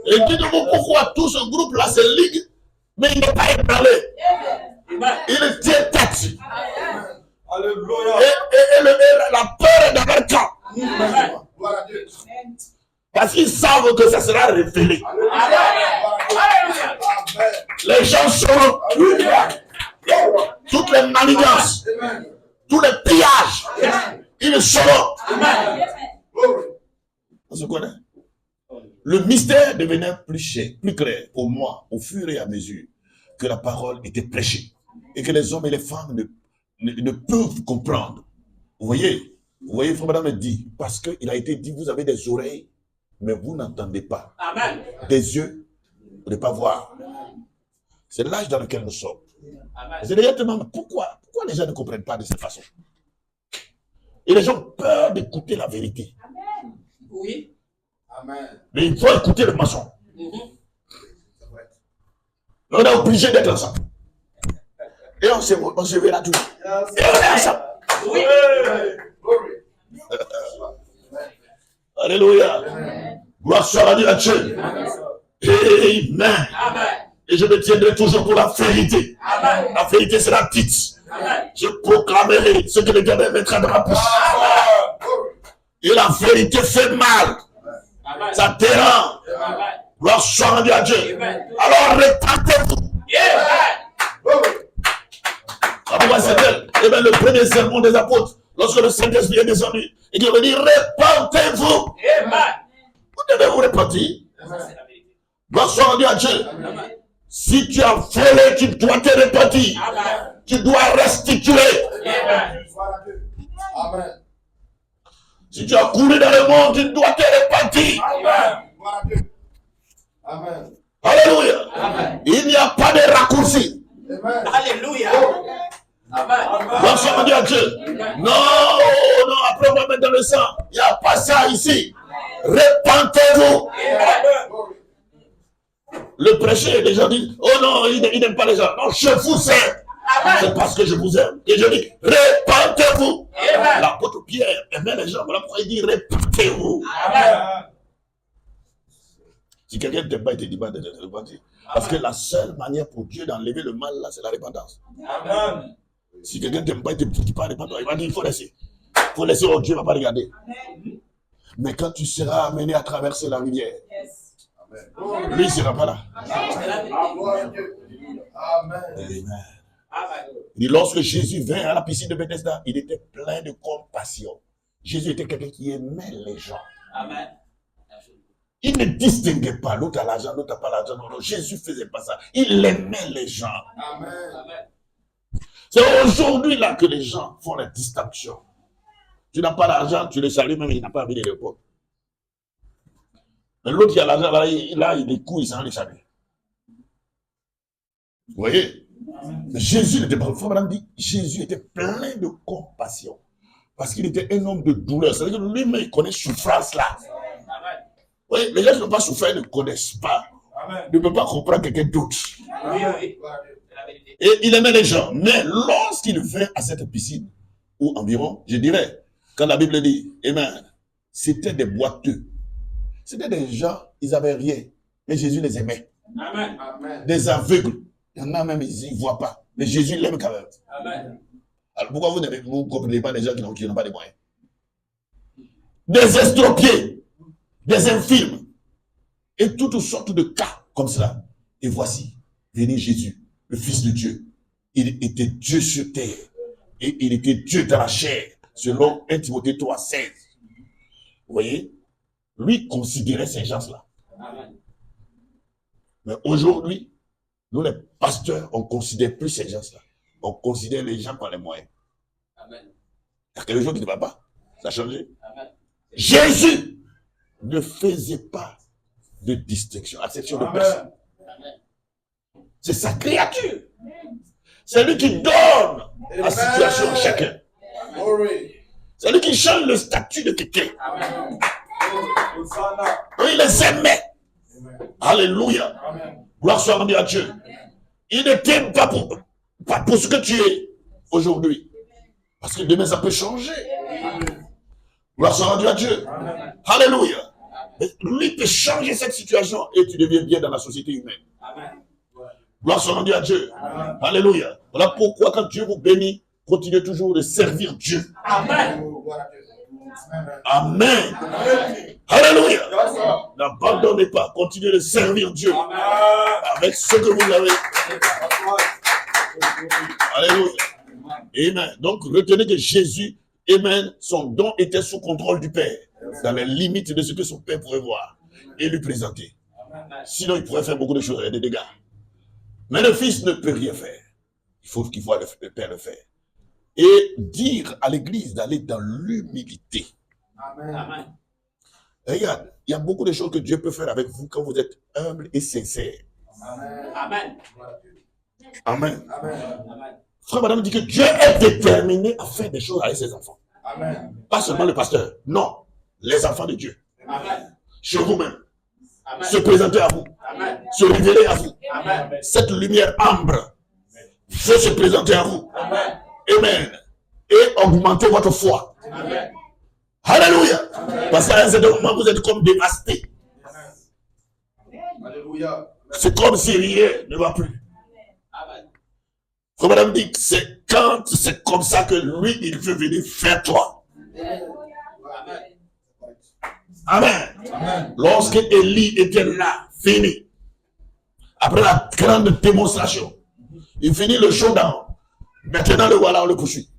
Et dites-vous pourquoi tout ce groupe-là se ligue, mais il n'est pas ébranlé. Il tient tête. Parce qu'ils savent que ça sera révélé. Les gens sauront toutes les manigances, tous les pillages. Ils le sauront. On se connaît. Le mystère devenait plus clair pour moi au fur et à mesure que la parole était prêchée et que les hommes et les femmes ne peuvent comprendre. Vous voyez, Frère Madame me dit, parce qu'il a été dit, vous avez des oreilles, mais vous n'entendez pas. Amen. Des yeux, vous ne pouvez pas voir. C'est l'âge dans lequel nous sommes. Amen. C'est directement, pourquoi les gens ne comprennent pas de cette façon? Et les gens ont peur d'écouter la vérité. Amen. Oui. Amen. Mais il faut écouter le mensonge. On est obligé d'être ensemble. Et on se verra toujours. Et on est ensemble. Oui. Alléluia. Gloire soit à Dieu. Amen. Amen. Et je me tiendrai toujours pour la vérité. Amen. La vérité sera dite. Amen. Je proclamerai ce que le diable mettra dans ma bouche. Et la vérité fait mal. Amen. Ça dérange. Amen. Gloire soit à Dieu. Amen. Alors répandez-vous. Amen. Pourquoi c'est-elle? Eh bien, le premier sermon des apôtres, lorsque le Saint-Esprit est descendu, il dit, répandez-vous. Amen. Vous devez vous repentir. C'est la vérité. Gloire soit à Dieu. Amen. Si tu as volé, tu dois te repentir. Amen. Tu dois restituer. Amen. Amen. Si tu as couru dans le monde, tu dois te repentir. Amen. Amen. Alléluia. Amen. Il n'y a pas de raccourci. Amen. Alléluia. Amen. Gloire soit à Dieu. Non, après on va mettre dans le sang. Il n'y a pas ça ici. Repentez-vous. Amen. Le prêcher, les gens disent, oh non, il n'aime pas les gens. Non, je vous aime. C'est parce que je vous aime. Et je dis, repentez-vous. Amen. L'apôtre Pierre aimait les gens. Voilà pourquoi il dit, repentez-vous. Amen. Si quelqu'un ne t'aime pas, il te dit pas de te repentir. Parce que la seule manière pour Dieu d'enlever le mal, là, c'est la repentance. Amen. Si quelqu'un ne t'aime pas, il ne te dit pas repentance. Il va dire, il faut laisser. Il faut laisser, oh, Dieu ne va pas regarder. Mais quand tu seras amené à traverser la rivière, lui, il ne sera pas là. Amen. Amen. Amen. Et lorsque Jésus vint à la piscine de Bethesda, il était plein de compassion. Jésus était quelqu'un qui aimait les gens. Amen. Il ne distinguait pas. L'autre a l'argent, l'autre n'a pas l'argent. Non, non, Jésus ne faisait pas ça. Il aimait les gens. Amen. Amen. C'est aujourd'hui là que les gens font la distinction. Tu n'as pas l'argent, tu le salues, même il n'a pas envie de répondre. Mais l'autre qui a l'argent, là, il est court, il s'en les salue. Vous voyez? Mais Jésus n'était pas. Madame dit, Jésus était plein de compassion. Parce qu'il était un homme de douleur. C'est-à-dire que lui-même, il connaît souffrance là. Amen. Oui, les gens qui n'ont pas souffert ne connaissent pas, Amen. ne peuvent pas comprendre quelqu'un d'autre. Oui, oui. C'est la vérité. Et il aimait les gens. Mais lorsqu'il vint à cette piscine, ou environ, je dirais, quand la Bible dit, amen, c'était des boiteux. C'était des gens, ils n'avaient rien. Mais Jésus les aimait. Amen. Amen. Des aveugles. Il y en a même, ils ne voient pas. Mais Jésus l'aime quand même. Amen. Alors pourquoi vous ne comprenez pas des gens qui n'ont pas de moyens? Des estropiés, des infirmes, et toutes sortes de cas comme cela. Et voici, venez Jésus, le Fils de Dieu. Il était Dieu sur terre, et il était Dieu dans la chair, selon 1 Timothée 3,16. Vous voyez? Lui considérait ces gens-là. Amen. Mais aujourd'hui, nous les pasteurs, on ne considère plus ces gens-là. On considère les gens qui ont les moyens. Amen. Il y a quelque chose qui ne va pas. Ça a changé. Amen. Jésus ne faisait pas de distinction, exception de personne. Amen. C'est sa créature. C'est lui qui donne la situation à chacun. Glory. C'est lui qui change le statut de quelqu'un. Amen. Il les aimait. Alléluia. Amen. Gloire soit rendue à Dieu. Il ne t'aime pas pour ce que tu es aujourd'hui. Parce que demain, ça peut changer. Gloire soit rendue à Dieu. Amen. Alléluia. Mais lui peut changer cette situation et tu deviens bien dans la société humaine. Amen. Gloire soit rendue à Dieu. Amen. Alléluia. Voilà pourquoi quand Dieu vous bénit, continuez toujours de servir Dieu. Amen. Oh, gloire à Dieu. Amen. Alléluia. N'abandonnez pas. Continuez de servir Dieu avec ce que vous avez. Alléluia. Amen. Donc, retenez que Jésus, amen, son don était sous contrôle du Père, dans les limites de ce que son Père pouvait voir et lui présenter. Sinon, il pourrait faire beaucoup de choses, des dégâts. Mais le Fils ne peut rien faire. Il faut qu'il voie le Père le faire. Et dire à l'Église d'aller dans l'humilité. Amen. Regarde, il y a beaucoup de choses que Dieu peut faire avec vous quand vous êtes humble et sincère. Amen. Amen. Amen. Frère, madame dit que Dieu est déterminé à faire des choses avec ses enfants. Amen. Pas seulement le pasteur. Non, les enfants de Dieu. Amen. Chez vous-même. Amen. Se présenter à vous. Amen. Se révéler à vous. Amen. Cette lumière ambre veut se présenter à vous. Amen. Amen. Et augmenter votre foi. Amen. Alléluia. Parce qu'à un certain moment, vous êtes comme dévasté. Alléluia. C'est comme si rien ne va plus. Amen. Comme madame dit, c'est quand c'est comme ça que lui, il veut venir faire toi. Amen. Amen. Amen. Lorsque Élie était là, fini, après la grande démonstration, il finit le showdown. Maintenant, le voilà, on le poursuit.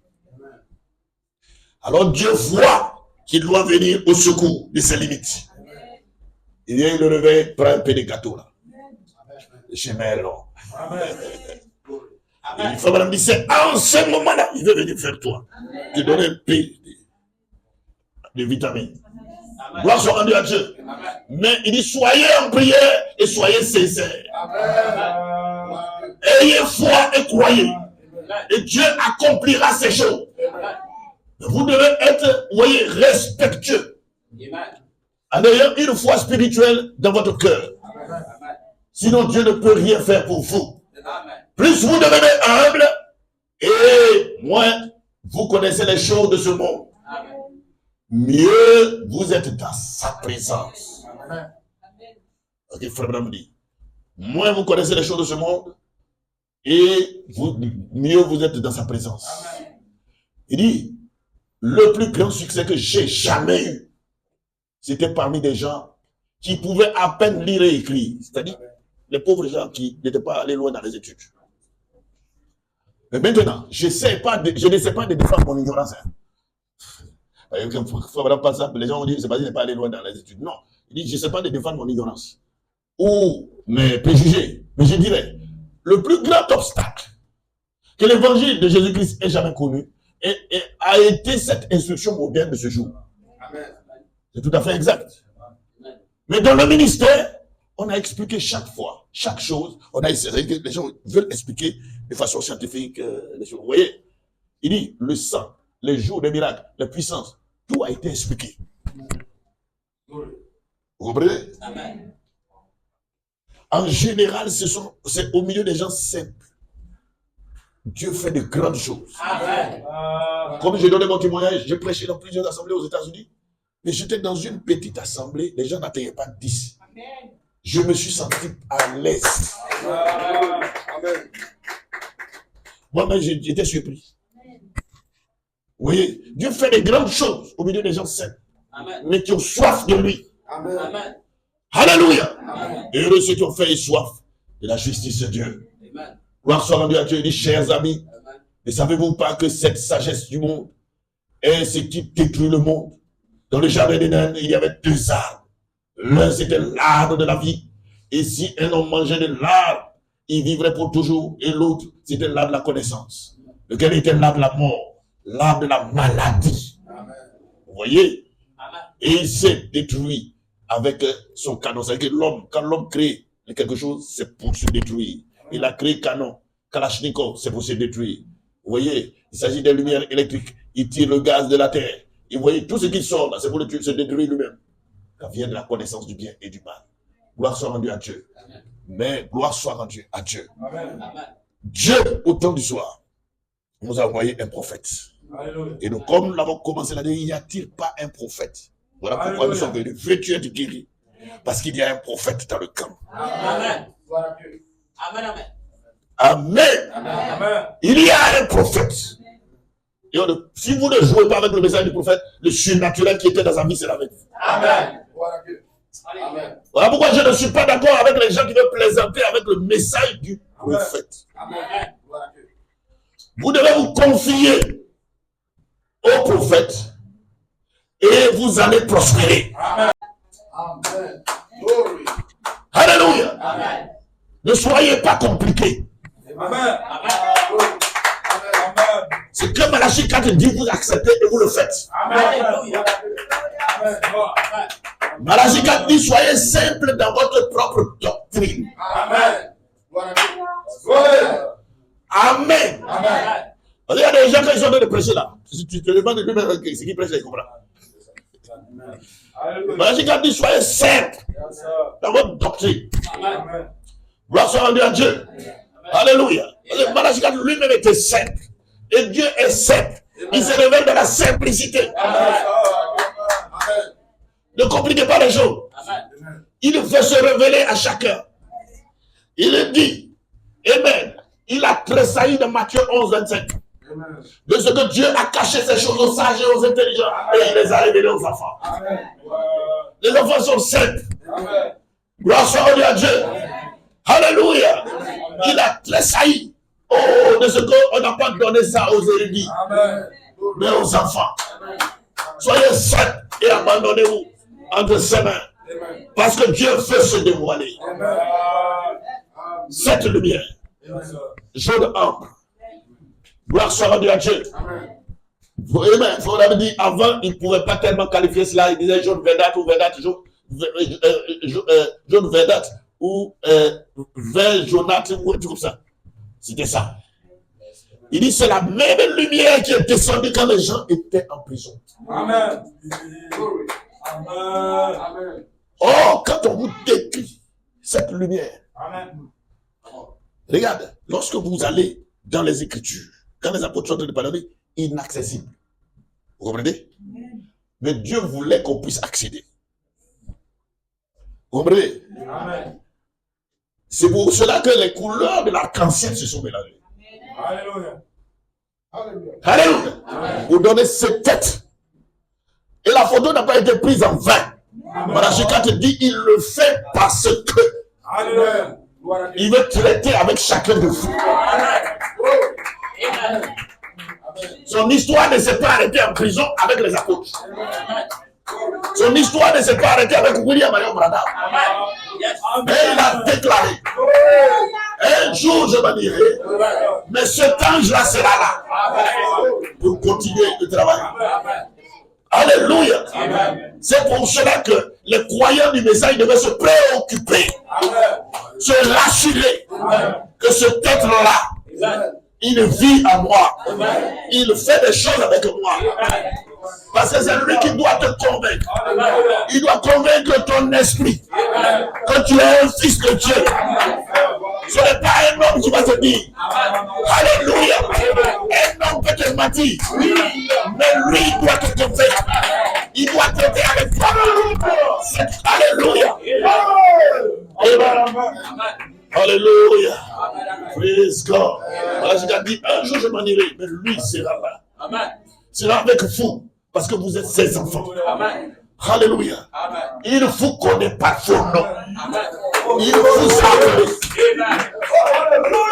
Alors Dieu voit qu'il doit venir au secours de ses limites. Il vient, il le réveille, prend un peu de gâteau là. Le chemin est long. Il faut madame dit, c'est en ce moment-là, il veut venir faire toi. Te donner un peu de vitamines. Gloire soit rendue à Dieu. Mais il dit, soyez en prière et soyez sincères. Ayez foi et croyez. Et Dieu accomplira ces choses. Vous devez être, vous voyez, respectueux. En ayant une foi spirituelle dans votre cœur. Sinon, Dieu ne peut rien faire pour vous. Plus vous devenez humble, et moins vous connaissez les choses de ce monde, mieux vous êtes dans sa présence. Ok, frère Abraham dit, moins vous connaissez les choses de ce monde, et mieux vous êtes dans sa présence. Il dit, le plus grand succès que j'ai jamais eu, c'était parmi des gens qui pouvaient à peine lire et écrire. C'est-à-dire, les pauvres gens qui n'étaient pas allés loin dans les études. Mais maintenant, je n'essaie pas de défendre mon ignorance. Les gens vont dire, c'est parce qu'il n'est pas allé loin dans les études. Non, il dit, je n'essaie pas de défendre mon ignorance. Ou mes préjugés. Mais je dirais, le plus grand obstacle que l'évangile de Jésus-Christ ait jamais connu a été cette instruction moderne de ce jour. C'est tout à fait exact. Mais dans le ministère, on a expliqué chaque fois, chaque chose, on a essayé que les gens veulent expliquer de façon scientifique les choses. Vous voyez, il dit, le sang, les jours des miracles, la puissance, tout a été expliqué. Vous comprenez? Amen. En général, c'est au milieu des gens simples. Dieu fait de grandes choses. Amen. Comme j'ai donné mon témoignage, j'ai prêché dans plusieurs assemblées aux États-Unis. Mais j'étais dans une petite assemblée, les gens n'atteignaient pas 10. Amen. Je me suis senti à l'aise. Moi-même, j'étais surpris. Vous voyez, Dieu fait des grandes choses au milieu des gens simples, mais qui ont soif de lui. Amen. Alléluia. Amen. Et heureux ceux qui ont fait et soif de la justice de Dieu. Amen. Gloire soit rendue à Dieu. Il dit, chers amis, Amen. ne savez-vous pas que cette sagesse du monde est ce qui détruit le monde? Dans le jardin d'Éden, il y avait deux arbres. L'un, c'était l'arbre de la vie. Et si un homme mangeait de l'arbre, il vivrait pour toujours. Et l'autre, c'était l'arbre de la connaissance. Lequel était l'arbre de la mort? L'arbre de la maladie. Amen. Vous voyez? Amen. Et il s'est détruit avec son canon. C'est-à-dire que l'homme, quand l'homme crée quelque chose, c'est pour se détruire. Il a créé canon. Kalachnikov, c'est pour se détruire. Vous voyez? Il s'agit des lumières électriques. Il tire le gaz de la terre. Et vous voyez, tout ce qui sort là, c'est pour se détruire lui-même. Ça vient de la connaissance du bien et du mal. Gloire soit rendue à Dieu. Amen. Mais gloire soit rendue à Dieu. Amen. Dieu, au temps du soir, nous a envoyé un prophète. Alléluia. Et donc, comme nous l'avons commencé la dernière, il n'y a-t-il pas un prophète? Voilà pourquoi nous sommes venus. Veux-tu être guéri? Parce qu'il y a un prophète dans le camp. Amen. Amen. Amen. Amen. Il y a un prophète. Et si vous ne jouez pas avec le message du prophète, le surnaturel qui était dans sa vie sera avec vous. Amen. Amen. Voilà pourquoi je ne suis pas d'accord avec les gens qui veulent plaisanter avec le message du prophète. Amen. Vous devez vous confier au prophète et vous allez prospérer. Amen. Amen. Glory. Alléluia. Amen. Ne soyez pas compliqués. Amen. Amen. Amen. Ce que Malachie 4 dit, vous acceptez et vous le faites. Alléluia. Amen. Malachie 4 dit, soyez simples dans votre propre doctrine. Amen. Amen. Amen. Il y a des gens qui sont en train de prêcher là. Si tu te demandes de lui-même ce qu'ils prêchent, ils comprennent. Malachie 4 dit, soyez simples dans votre doctrine. Amen. Gloire soit rendue à Dieu. Alléluia. Malachie 4 lui-même était simple. Et Dieu est simple. Il se révèle dans la simplicité. Ne compliquez pas les choses. Il veut se révéler à chacun. Il dit, Amen. Il a tressailli de Matthieu 11, 25. De ce que Dieu a caché ces choses aux sages et aux intelligents. Et il les a révélées aux enfants. Les enfants sont simples. Gloire soit rendue à Dieu. Alléluia. Il a tressailli. Oh, de ce qu'on n'a pas donné ça aux érudits, mais aux enfants. Soyez simples et abandonnez-vous entre ses mains. Parce que Dieu veut se dévoiler. Cette lumière, jaune ambre. Gloire soit rendue à Dieu. Amen. Il faut dire, avant, il ne pouvait pas tellement qualifier cela. Il disait jaune verdâtre ou verdâtre, jaune verdâtre ou vert jaunâtre ou un truc comme ça. C'était ça. Il dit, c'est la même lumière qui est descendue quand les gens étaient en prison. Amen. Amen. Oh, quand on vous décrit cette lumière, Amen. regarde, lorsque vous allez dans les Écritures, quand les apôtres sont en train de parler, inaccessible. Vous comprenez? Mais Dieu voulait qu'on puisse accéder. Vous comprenez? Amen. C'est pour cela que les couleurs de l'arc-en-ciel se sont mélangées. Alléluia. Alléluia. Alléluia. Vous donnez cette tête. Et la photo n'a pas été prise en vain. Malachie 4 dit, il le fait parce que Alléluia. il veut traiter avec chacun de vous. Amen. Son histoire ne s'est pas arrêtée en prison avec les apôtres. Son histoire ne s'est pas arrêtée avec William Marion Branham. Mais il a déclaré, un jour je m'en irai, mais cet ange-là sera là pour continuer le travail. Alléluia. C'est pour cela que les croyants du message devaient se préoccuper, se rassurer que ce être-là, il vit en moi. Il fait des choses avec moi. Parce que c'est lui qui doit te convaincre. Il doit convaincre ton esprit que tu es un fils de Dieu. Ce n'est pas un homme qui va te dire. Alléluia. Un homme peut te mentir. Mais lui, il doit te convaincre. Il doit traiter avec toi. Alléluia. Amen. Alléluia. Praise God. Voilà, je dis, un jour je m'en irai, mais lui sera là. Amen. Sera avec vous, parce que vous êtes ses enfants. Amen. Alléluia. Amen. Il vous connaît par son nom. Amen. Il vous appelle. Amen.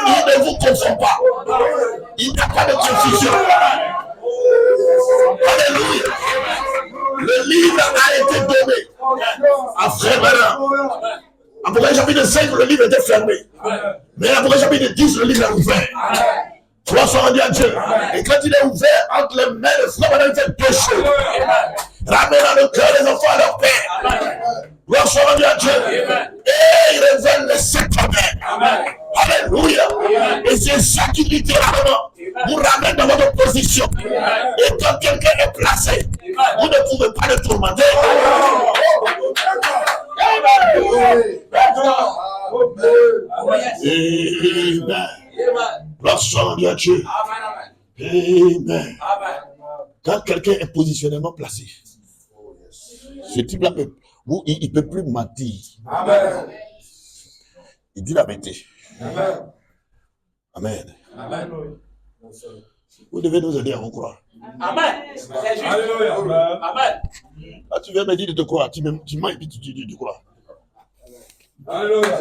Il ne vous confond pas. Il n'y a pas de confusion. Alléluia. Le livre a été donné à Frère Bernard. Apocalypse chapitre 5, le livre était fermé. Mais Apocalypse chapitre 10, le livre est ouvert. Gloire soit rendue à Dieu. Et quand il est ouvert entre les mains de Frère Bernard, il fait deux choses. Ramenant le cœur des enfants à leur père. Gloire soit rendue à Dieu. Et il révèle les sacrements. Alléluia. Et c'est ça qui littéralement vous ramène dans votre position. Et quand quelqu'un est placé, vous ne pouvez pas le tourmenter. Amen. Gloire soit rendue à Dieu. Amen. Quand quelqu'un est positionnément placé, ce type-là, il ne peut plus mentir. Amen. Il dit la vérité. Amen. Amen. Amen. Vous devez nous aider à vous croire. Amen. C'est juste. Alléluia. Amen. Là, tu viens me dire de te croire. Tu mens et puis tu crois. Alléluia.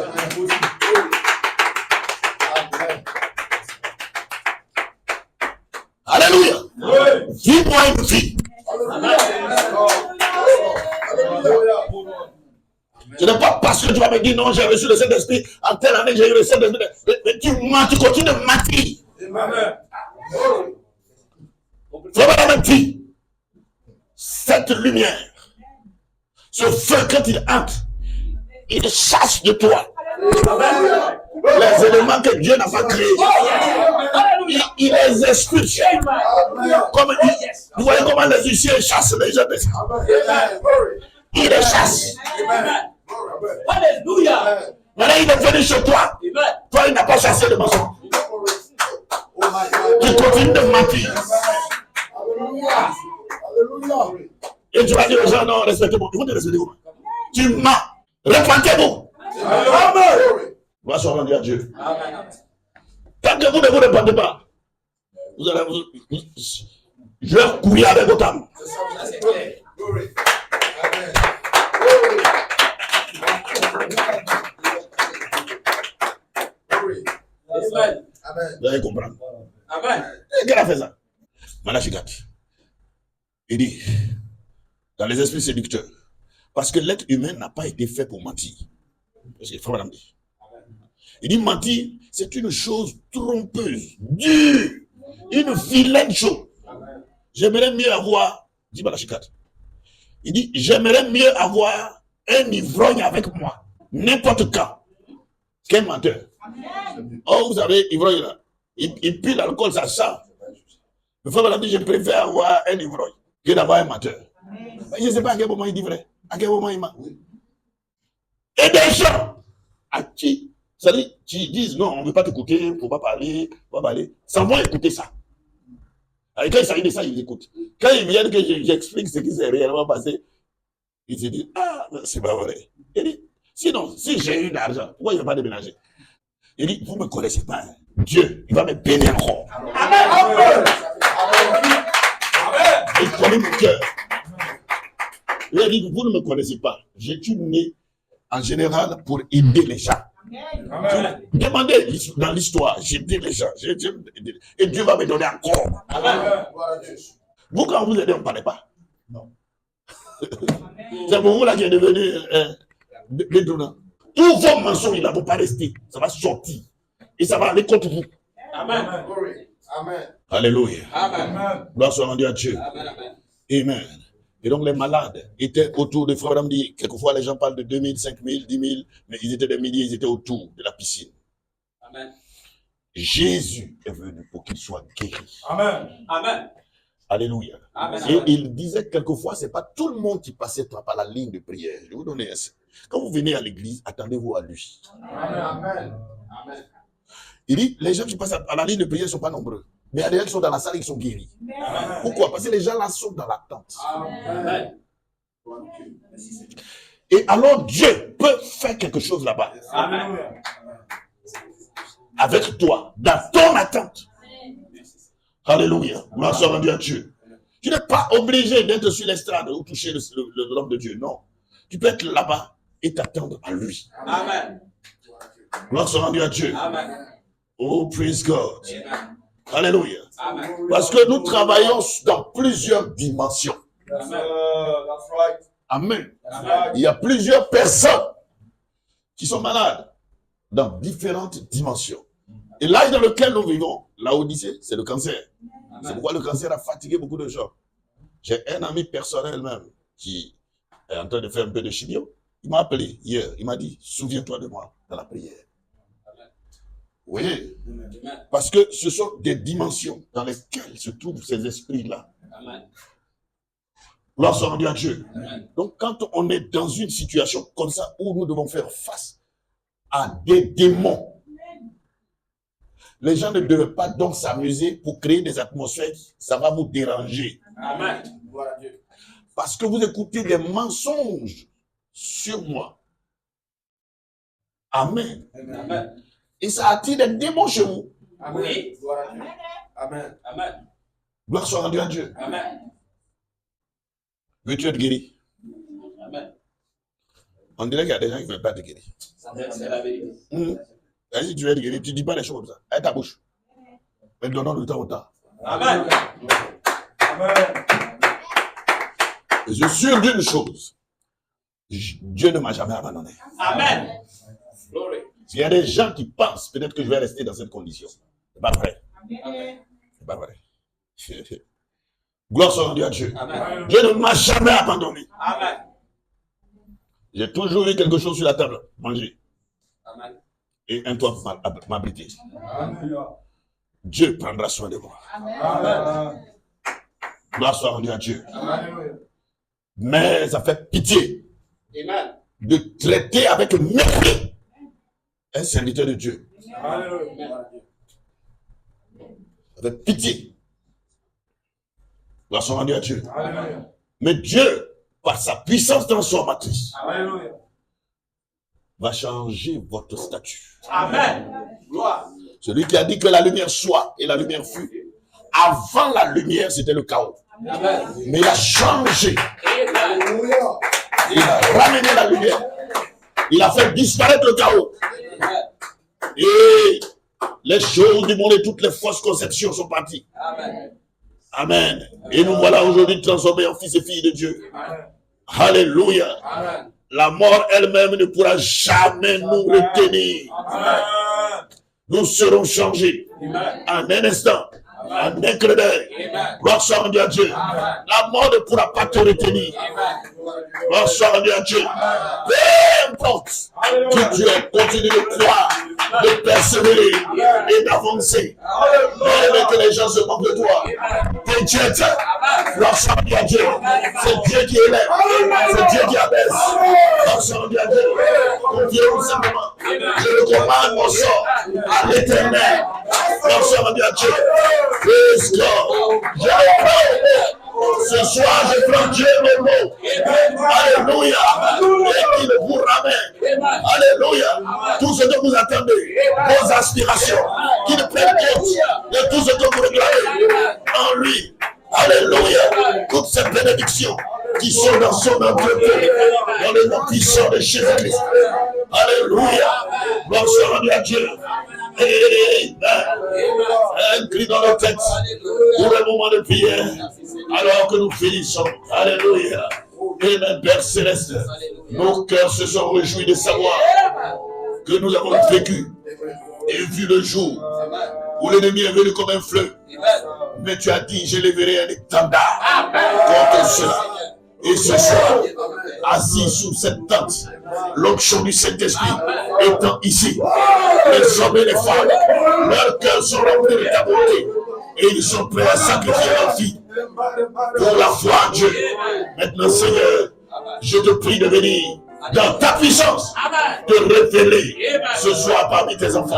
Alléluia. Oui. Dis-moi une fille. Ce n'est pas parce que tu vas me dire non, j'ai reçu le Saint-Esprit, en telle année j'ai eu le Saint-Esprit. Mais tu mens, tu continues de mentir. Amen. Frère, ma fille, cette lumière, ce feu, quand il entre, il chasse de toi les éléments que Dieu n'a pas créés. Il les expulse. Comme vous voyez comment les huissiers chassent les gens. Il les chasse. Alléluia. Maintenant, il est venu chez toi. Toi, il n'a pas chassé le mensonge. Tu continues de mentir. Et tu vas dire aux gens, non, respectez-moi. Il faut te respecter. Tu mens. Repentez-vous. Gloire soit rendue à Dieu. Tant que vous ne vous répandez pas, vous allez je vais courir avec votre âme. Vous allez comprendre. Et quel a fait ça? Malachigat. Il dit, dans les esprits séducteurs, parce que l'être humain n'a pas été fait pour mentir. Parce qu'il faut madame dire. Il dit mentir, c'est une chose trompeuse, dure, une vilaine chose. J'aimerais mieux avoir, dit Malachigat. Il dit, j'aimerais mieux avoir un ivrogne avec moi, n'importe quand, qu'un menteur. Oh, vous savez, ivrogne là, il pue l'alcool, ça sent. Le frère madame dit, je préfère avoir un ivrogne que d'avoir un menteur. Je ne sais pas à quel moment il dit vrai, à quel moment il ment. Et des gens à qui, ça dit, qui disent non, on ne veut pas t'écouter, il ne faut pas parler, sans vont écouter ça. Et quand il s'agit de ça, ils écoutent. Quand ils viennent que j'explique ce qui s'est réellement passé, ils se disent, ah, c'est pas vrai. Il dit, sinon, si j'ai eu de l'argent, pourquoi il ne va pas déménager? Il dit, vous ne me connaissez pas. Hein. Dieu, il va me bénir encore. Amen. Il connaît mon cœur. Il a dit, vous ne me connaissez pas. J'ai été né en général pour aider les gens. Amen. Demandez dans l'histoire, j'ai aidé les gens. Et Dieu va me donner encore. Amen. Vous, quand vous aidez, on ne parlait pas. Non. C'est pour vous là qui est devenu dédonnant. Tous vos mensonges, il ne vont pas rester. Ça va sortir. Et ça va aller contre vous. Amen. Amen. Alléluia. Amen. Gloire soit rendue à Dieu. Amen. Amen. Et donc les malades étaient autour de Frère Ramdi. Quelquefois les gens parlent de 2000, 5000, 10 000, mais ils étaient des milliers, ils étaient autour de la piscine. Amen. Jésus est venu pour qu'il soit guéri. Amen. Amen. Alléluia. Amen. Et il disait quelquefois, ce n'est pas tout le monde qui passait par la ligne de prière. Je vais vous donner un. Quand vous venez à l'église, attendez-vous à lui. Amen. Amen. Il dit, les gens qui passent à la ligne de prière ne sont pas nombreux. Mais il y a des gens qui sont dans la salle et qui sont guéris. Amen. Pourquoi? Parce que les gens là sont dans l'attente. Amen. Et alors Dieu peut faire quelque chose là-bas. Amen. Avec toi, dans ton attente. Alléluia. Gloire soit rendue à Dieu. Tu n'es pas obligé d'être sur l'estrade ou toucher l'homme de Dieu. Non. Tu peux être là-bas et t'attendre à lui. Amen. Gloire soit rendue à Dieu. Amen. Oh, praise God. Amen. Alléluia. Amen. Parce que nous travaillons dans plusieurs dimensions. Amen. Amen. Amen. Il y a plusieurs personnes qui sont malades dans différentes dimensions. Et l'âge dans lequel nous vivons, la Odyssée, c'est le cancer. Amen. C'est pourquoi le cancer a fatigué beaucoup de gens. J'ai un ami personnel même qui est en train de faire un peu de chimio. Il m'a appelé hier. Il m'a dit, souviens-toi de moi dans la prière. Oui, parce que ce sont des dimensions dans lesquelles se trouvent ces esprits-là. Gloire soit rendue à Dieu. Amen. Donc, quand on est dans une situation comme ça où nous devons faire face à des démons, les gens ne devraient pas donc s'amuser pour créer des atmosphères, ça va vous déranger. Amen. Parce que vous écoutez des mensonges sur moi. Amen. Amen. Et ça attire des démons chez vous. Amen. Oui. Amen. Amen. Gloire soit rendue à Dieu. Amen. Veux-tu être guéri? Amen. On dirait qu'il y a des gens qui ne veulent pas être guéris. C'est la vérité. Si tu veux être guéri, tu ne dis pas les choses comme ça. Avec ta bouche. Mais donnons le temps au temps. Amen. Amen. Je suis sûr d'une chose. Dieu ne m'a jamais abandonné. Amen. Glory. Il y a des gens qui pensent peut-être que je vais rester dans cette condition. Ce n'est pas vrai. Amen. C'est pas vrai. Gloire soit rendue à Dieu. Amen. Dieu ne m'a jamais abandonné. Amen. J'ai toujours eu quelque chose sur la table. Manger. Amen. Et un toit pour m'abriter. Alléluia. Dieu prendra soin de moi. Amen. Gloire soit rendue à Dieu. Alléluia. Mais ça fait pitié Amen. de traiter avec mépris un serviteur de Dieu. Alléluia. Ça fait pitié. Gloire soit rendue à Dieu. Alléluia. Mais Dieu, par sa puissance transformatrice, Alléluia. va changer votre statut. Amen. Gloire. Celui qui a dit que la lumière soit et la lumière fut, avant la lumière, c'était le chaos. Amen. Mais il a changé. Amen. Il a ramené la lumière. Il a fait disparaître le chaos. Et les choses du monde et toutes les fausses conceptions sont parties. Amen. Amen. Et nous voilà aujourd'hui transformés en fils et filles de Dieu. Amen. Alléluia. Amen. La mort elle-même ne pourra jamais nous retenir. Amen. Nous serons changés Amen. en un instant, en un clin d'œil. Amen. Gloire soit rendue à Dieu. La mort ne pourra pas te retenir. Amen. Gloire soit rendue à Dieu. Peu importe qui tu es, continue de croire, de persévérer et d'avancer. Même que les gens se moquent de toi. T'inquiète. Gloire soit rendue à Dieu. C'est Dieu qui élève. C'est Dieu qui abaisse. Gloire soit rendue à Dieu. Confiez-vous simplement. Je recommande mon sort à l'éternel. Gloire soit rendue à Dieu. Praise God. Je le prends. Ce soir, je prends Dieu mon mot. Alléluia. Et qu'il vous ramène. Alléluia. Tout ce que vous attendez, vos aspirations, qu'il prenne compte de tout ce que vous réclamez en lui. Alléluia. Toutes ces bénédictions qui sont dans son entrepôt, dans le nom puissant de Jésus-Christ. Alléluia. Gloire soit rendue à Dieu. Amen. Inclinons nos têtes pour le moment de prière, alors que nous finissons. Alléluia. Amen, Père Céleste. Nos cœurs se sont réjouis de savoir que nous avons vécu et vu le jour où l'ennemi est venu comme un fleuve. Mais tu as dit, je leverai un étendard contre cela. Et ce soir, assis sous cette tente, l'onction du Saint-Esprit étant ici, les hommes et les femmes, leurs cœurs sont remplis de ta bonté et ils sont prêts à sacrifier leur vie pour la foi en Dieu. Maintenant, Seigneur, je te prie de venir dans ta puissance, te révéler ce soir parmi tes enfants.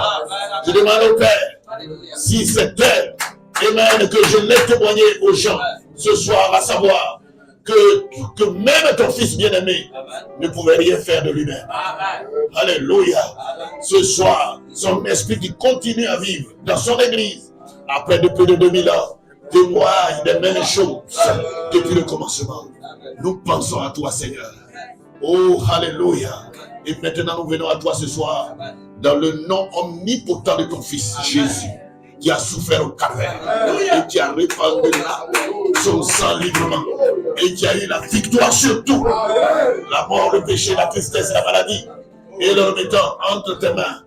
Je demande au Père, si c'est elle, Amen, que je l'ai témoigné aux gens ce soir, à savoir que même ton fils bien-aimé ne pouvait rien faire de lui-même. Alléluia. Ce soir, son esprit qui continue à vivre dans son église, après plus de 2000 ans, témoigne des mêmes choses depuis le commencement. Nous pensons à toi, Seigneur. Oh, alléluia. Et maintenant, nous venons à toi ce soir, dans le nom omnipotent de ton fils, Jésus, qui a souffert au calvaire et qui a répandu là son sang librement et qui a eu la victoire sur tout, la mort, le péché, la tristesse, la maladie, et le remettant entre tes mains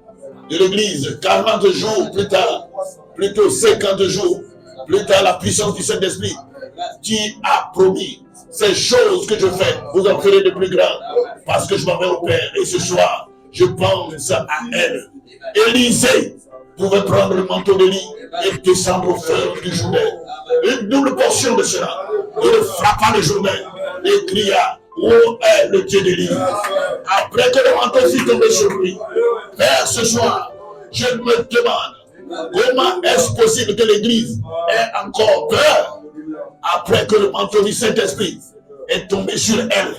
de l'église 40 jours plus tard, plutôt 50 jours plus tard, la puissance du Saint-Esprit qui a promis ces choses que je fais, vous en ferez de plus grands parce que je m'en vais au Père. Et ce soir, je pense à elle. Élisée pouvait prendre le manteau d'Élie et descendre au feu du Jourdain. Une double portion de cela. Il frappa le Jourdain et cria, où est le Dieu d'Élie? Après que le manteau fut tombé sur lui, Père, ce soir, je me demande comment est-ce possible que l'Église ait encore peur après que le manteau du Saint-Esprit est tombé sur elle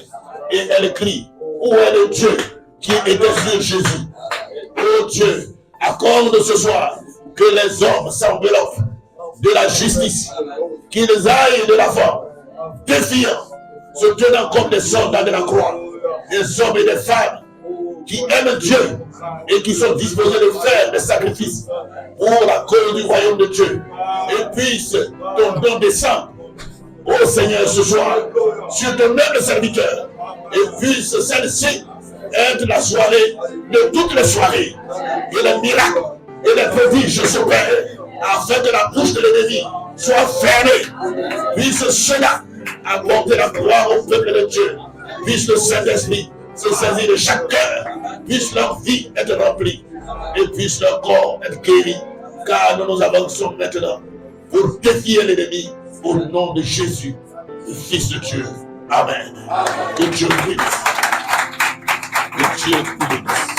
et elle crie, où est le Dieu qui était sur Jésus? Oh Dieu, accorde ce soir que les hommes s'enveloppent de la justice, qu'ils aillent de l'avant, défiant, se tenant comme des soldats de la croix, des hommes et des femmes qui aiment Dieu et qui sont disposés de faire des sacrifices pour la cause du royaume de Dieu. Et puisse ton don descendre, ô Seigneur, ce soir, sur ton œuvre serviteur. Et puisse celle-ci être la soirée de toutes les soirées. Et les miracles et les prodiges s'opèrent afin que la bouche de l'ennemi soit fermée. Puisse cela apporter la gloire au peuple de Dieu. Puisse le Saint-Esprit se saisir de chaque cœur. Puisse leur vie être remplie. Et puisse leur corps être guéri. Car nous nous avançons maintenant pour défier l'ennemi au nom de Jésus, le Fils de Dieu. Amen. Que Dieu bénisse. Que Dieu bénisse.